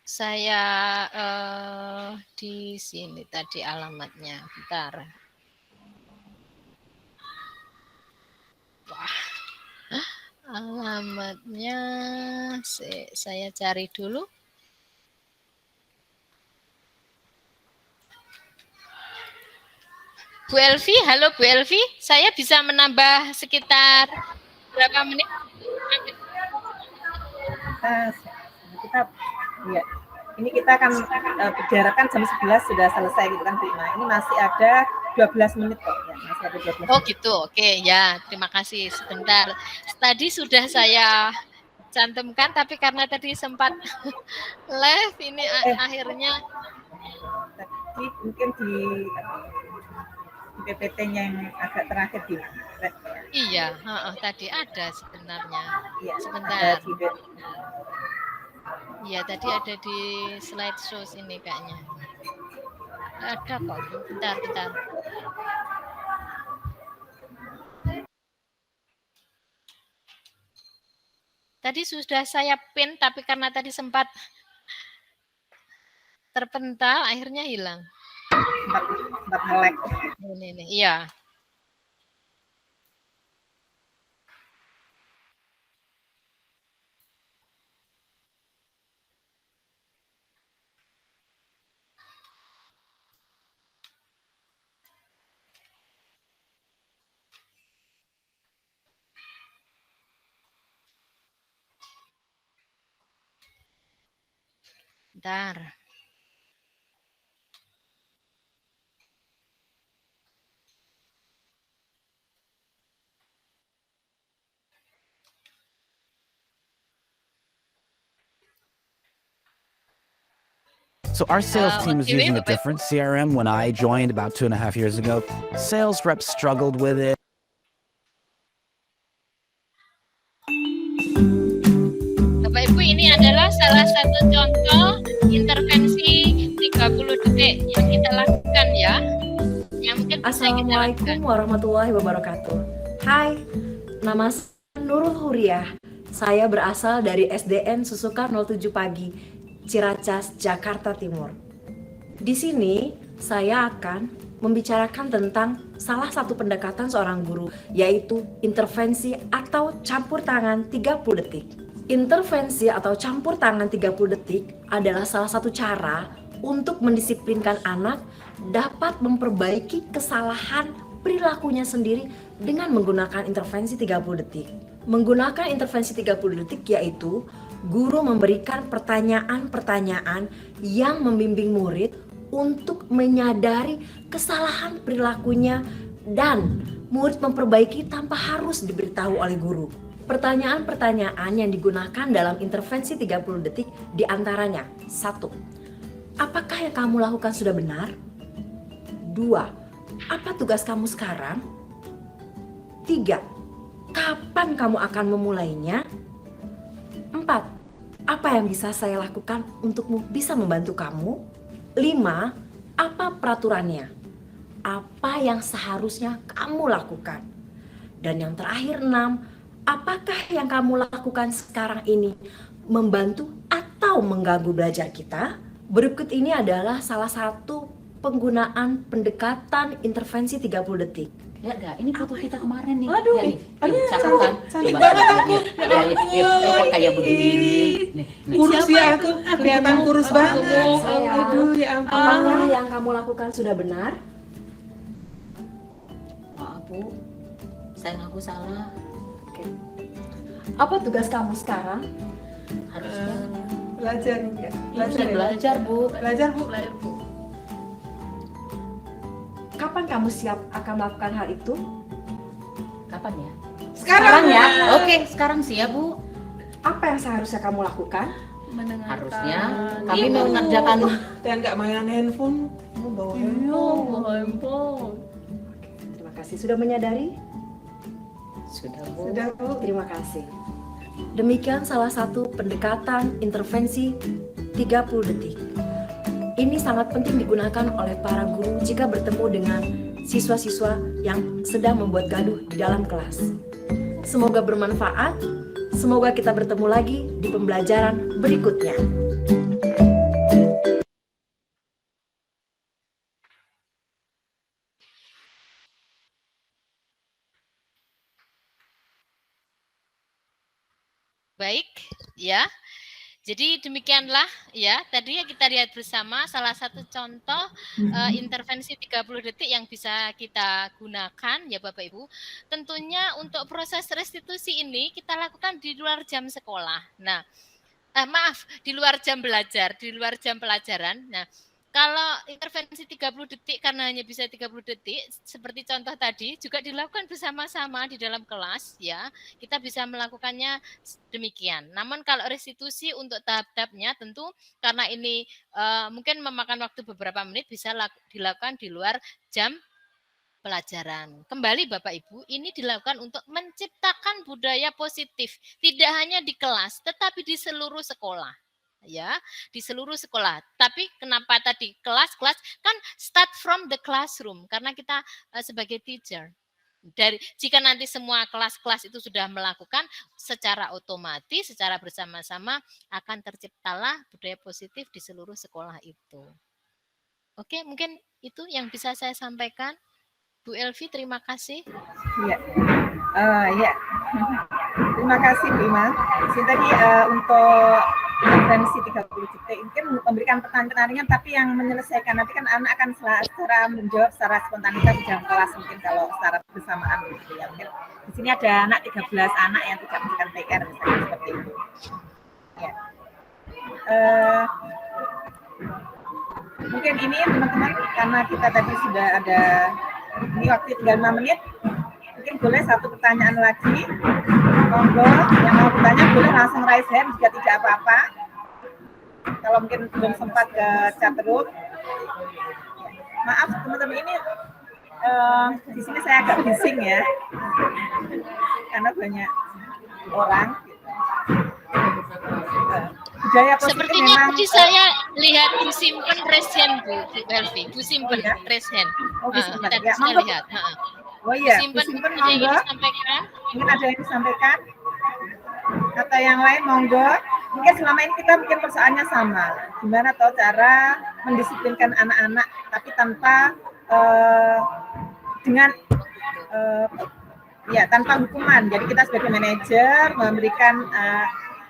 Saya di sini tadi alamatnya. Bentar. Wah, alamatnya saya cari dulu. Bu Elvi, halo Bu Elvi, saya bisa menambah sekitar berapa menit? Kita ya, ini kita akan bicarakan jam 11 sudah selesai gitu kan Bu Ima. Ini masih ada 12 menit kok ya, masih ada 12 menit. Oh gitu, oke ya, terima kasih. Sebentar, tadi sudah saya cantumkan, tapi karena tadi sempat live, ini akhirnya tadi mungkin di PPT-nya yang agak terakhir di red. Iya, tadi ada sebenarnya. Ya, sebentar. Iya, tadi ada di slideshow sini kayaknya. Ada kok, bentar. Tadi sudah saya pin, tapi karena tadi sempat terpental, akhirnya hilang. Sempat nge-lag. Ini, iya. Bentar. So our sales team is using a different CRM when I joined about 2.5 years ago. Sales reps struggled with it. Bapak Ibu, ini adalah salah satu contoh intervensi 30 detik yang kita lakukan ya. Yang mungkin Assalamualaikum warahmatullahi wabarakatuh. Hai, nama saya Nurul Huriah. Saya berasal dari SDN Susuka 07 Pagi, Ciracas, Jakarta Timur. Di sini saya akan membicarakan tentang salah satu pendekatan seorang guru, yaitu intervensi atau campur tangan 30 detik. Intervensi atau campur tangan 30 detik adalah salah satu cara untuk mendisiplinkan anak dapat memperbaiki kesalahan perilakunya sendiri dengan menggunakan intervensi 30 detik. Menggunakan intervensi 30 detik yaitu guru memberikan pertanyaan-pertanyaan yang membimbing murid untuk menyadari kesalahan perilakunya dan murid memperbaiki tanpa harus diberitahu oleh guru. Pertanyaan-pertanyaan yang digunakan dalam intervensi 30 detik diantaranya 1. Apakah yang kamu lakukan sudah benar? 2. Apa tugas kamu sekarang? 3. Kapan kamu akan memulainya? 4. Apa yang bisa saya lakukan untukmu bisa membantu kamu? 5. Apa peraturannya? Apa yang seharusnya kamu lakukan? Dan yang terakhir 6. Apakah yang kamu lakukan sekarang ini membantu atau mengganggu belajar kita? Berikut ini adalah salah satu penggunaan pendekatan intervensi 30 detik. Lihat gak? Ini foto kita kemarin nih. Aduh, cakep kan? cantik Coba banget lihat, aku. lihat kayak begini. Nih, Kurus ya aku, kelihatan kurus banget. Aduh, ya ampun. Apakah yang kamu lakukan sudah benar? Maaf Bu, saya ngaku salah. Oke. Apa tugas kamu sekarang? Harusnya Belajar. belajar Bu. Belajar Bu. Kapan kamu siap akan melakukan hal itu? Kapan ya? Sekarang ya? Oke, sekarang siap Bu. Apa yang seharusnya kamu lakukan? Harusnya kami mengerjakan. Dan nggak mainan handphone. Mau bawa handphone. Terima kasih sudah menyadari. Sudah Bu. Sudah Bu. Terima kasih. Demikian salah satu pendekatan intervensi 30 detik. Ini sangat penting digunakan oleh para guru jika bertemu dengan siswa-siswa yang sedang membuat gaduh di dalam kelas. Semoga bermanfaat. Semoga kita bertemu lagi di pembelajaran berikutnya. Baik, ya. Jadi demikianlah ya, tadi yang kita lihat bersama salah satu contoh intervensi 30 detik yang bisa kita gunakan ya Bapak Ibu. Tentunya untuk proses restitusi ini kita lakukan di luar jam sekolah. Nah, di luar jam belajar, di luar jam pelajaran. Nah, kalau intervensi 30 detik karena hanya bisa 30 detik seperti contoh tadi juga dilakukan bersama-sama di dalam kelas ya. Kita bisa melakukannya demikian. Namun kalau restitusi untuk tahap-tahapnya tentu karena ini mungkin memakan waktu beberapa menit bisa dilakukan di luar jam pelajaran. Kembali Bapak Ibu, ini dilakukan untuk menciptakan budaya positif, tidak hanya di kelas tetapi di seluruh sekolah. Ya, di seluruh sekolah. Tapi kenapa tadi kelas-kelas kan start from the classroom karena kita sebagai teacher. Jika nanti semua kelas-kelas itu sudah melakukan secara otomatis, secara bersama-sama akan terciptalah budaya positif di seluruh sekolah itu. Oke, mungkin itu yang bisa saya sampaikan. Bu Elvi, terima kasih. Iya. Ya. Terima kasih Bu Ima. Tadi untuk intervensi 30 detik mungkin memberikan pertanyaan tapi yang menyelesaikan nanti kan anak akan secara menjawab secara spontanitas di dalam kelas mungkin kalau secara bersamaan gitu ya. Mungkin di sini ada anak 13 anak yang tidak memberikan PR misalnya seperti itu. Ya. Mungkin ini teman-teman karena kita tadi sudah ada ini waktu tinggal 5 menit. Mungkin boleh satu pertanyaan lagi. Monggo, yang mau bertanya boleh langsung raise hand jika tidak apa-apa. Kalau mungkin belum sempat ke chat room. Maaf teman-teman ini di sini saya agak bising ya, karena banyak orang. Budaya positif sepertinya memang, tadi saya lihat Bu Simpen raise hand Bu Elvi. Bu Simpen raise hand. Tadi ya, saya lihat. Oh iya, Bu Simpen monggo. ingin disampaikan. Mungkin ada yang disampaikan? Kata yang lain monggo. Mungkin selama ini kita mungkin persoalannya sama. Gimana tahu cara mendisiplinkan anak-anak tapi tanpa dengan tanpa hukuman. Jadi kita sebagai manajer memberikan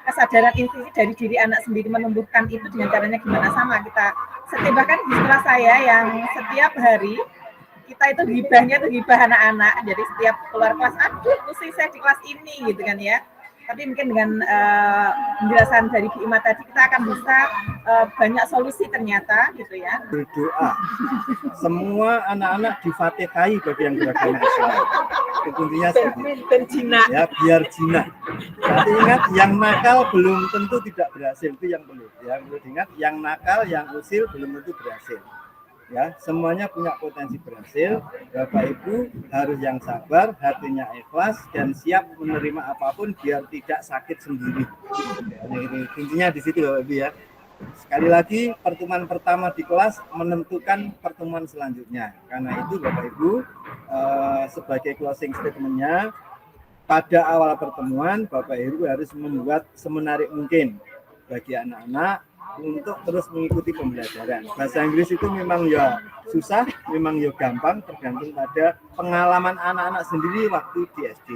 kesadaran intuisi dari diri anak sendiri, menumbuhkan itu dengan caranya gimana sama kita. Bahkan di sekolah saya yang setiap hari kita itu hibahnya itu hibah anak-anak. Jadi setiap keluar kelas, aduh pusing saya di kelas ini gitu kan ya. Tapi mungkin dengan penjelasan dari Bu Ima tadi kita akan bisa banyak solusi ternyata gitu ya. Berdoa. Semua anak-anak difatihai bagi yang beragama Islam. Kuncinya dan jinak. Ya, biar jinak. Tapi ingat, yang nakal belum tentu tidak berhasil, itu yang perlu. Ya, perlu diingat, yang nakal, yang usil belum tentu berhasil. Ya, semuanya punya potensi berhasil. Bapak Ibu harus yang sabar, hatinya ikhlas dan siap menerima apapun biar tidak sakit sendiri. Ya, intinya di situ Bapak Ibu ya. Sekali lagi, pertemuan pertama di kelas menentukan pertemuan selanjutnya. Karena itu Bapak Ibu sebagai closing statement-nya, pada awal pertemuan Bapak Ibu harus membuat semenarik mungkin bagi anak-anak untuk terus mengikuti pembelajaran. Bahasa Inggris itu memang ya susah, memang ya gampang, tergantung pada pengalaman anak-anak sendiri waktu di SD.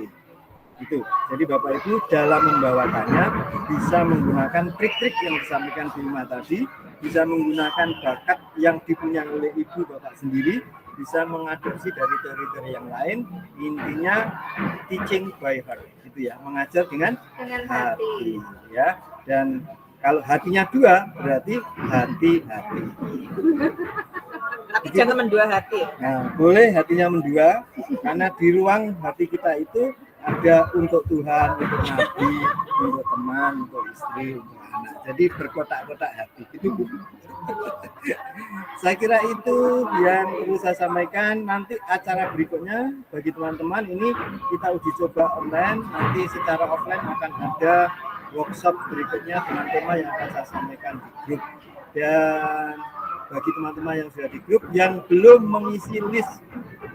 Itu. Jadi Bapak Ibu dalam membawakannya bisa menggunakan trik-trik yang disampaikan Bu Ima tadi, bisa menggunakan bakat yang dipunyai oleh Ibu Bapak sendiri, bisa mengadopsi dari teori-teori yang lain. Intinya teaching by heart, gitu ya, mengajar dengan hati, ya. Dan kalau hatinya dua, berarti hati-hati. Tapi jangan mendua hati. Nah, boleh hatinya mendua, karena di ruang hati kita itu ada untuk Tuhan, untuk Nabi, untuk teman, untuk istri, untuk anak. Jadi berkotak-kotak hati. Itu saya kira itu yang perlu saya sampaikan. Nanti acara berikutnya bagi teman-teman ini kita uji coba online. Nanti secara offline akan ada workshop berikutnya dengan tema yang akan saya sampaikan di grup. Dan bagi teman-teman yang sudah di grup yang belum mengisi list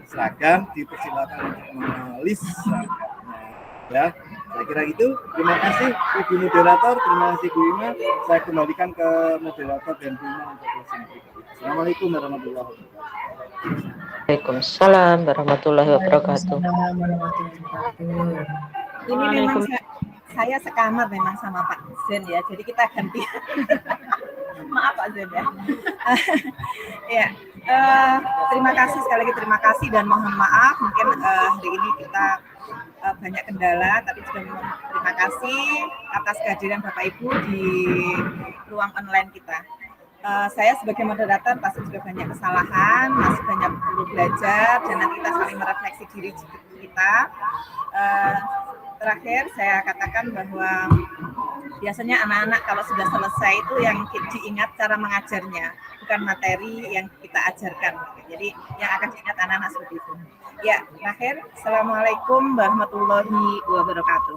seragam, dipersilakan untuk menulis seragamnya. Ya, saya kira gitu. Terima kasih Ibu Moderator, terima kasih Bu Ima. Saya kembalikan ke moderator dan Bu Ima untuk closing berikut. Assalamualaikum warahmatullahi wabarakatuh. Waalaikumsalam warahmatullahi wabarakatuh. Ini memang saya sekamar memang sama Pak Zen ya, jadi kita ganti. Maaf Pak Zen ya. Ya, terima kasih sekali lagi, terima kasih dan mohon maaf mungkin hari ini kita banyak kendala, tapi juga terima kasih atas kehadiran Bapak Ibu di ruang online kita. Saya sebagai moderator pasti juga banyak kesalahan, masih banyak perlu belajar, dan nanti kita saling merefleksi diri kita. Terakhir saya katakan bahwa biasanya anak-anak kalau sudah selesai itu yang diingat cara mengajarnya, bukan materi yang kita ajarkan. Jadi yang akan diingat anak-anak seperti itu. Ya, terakhir, Assalamualaikum warahmatullahi wabarakatuh.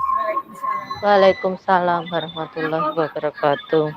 Waalaikumsalam warahmatullahi wabarakatuh.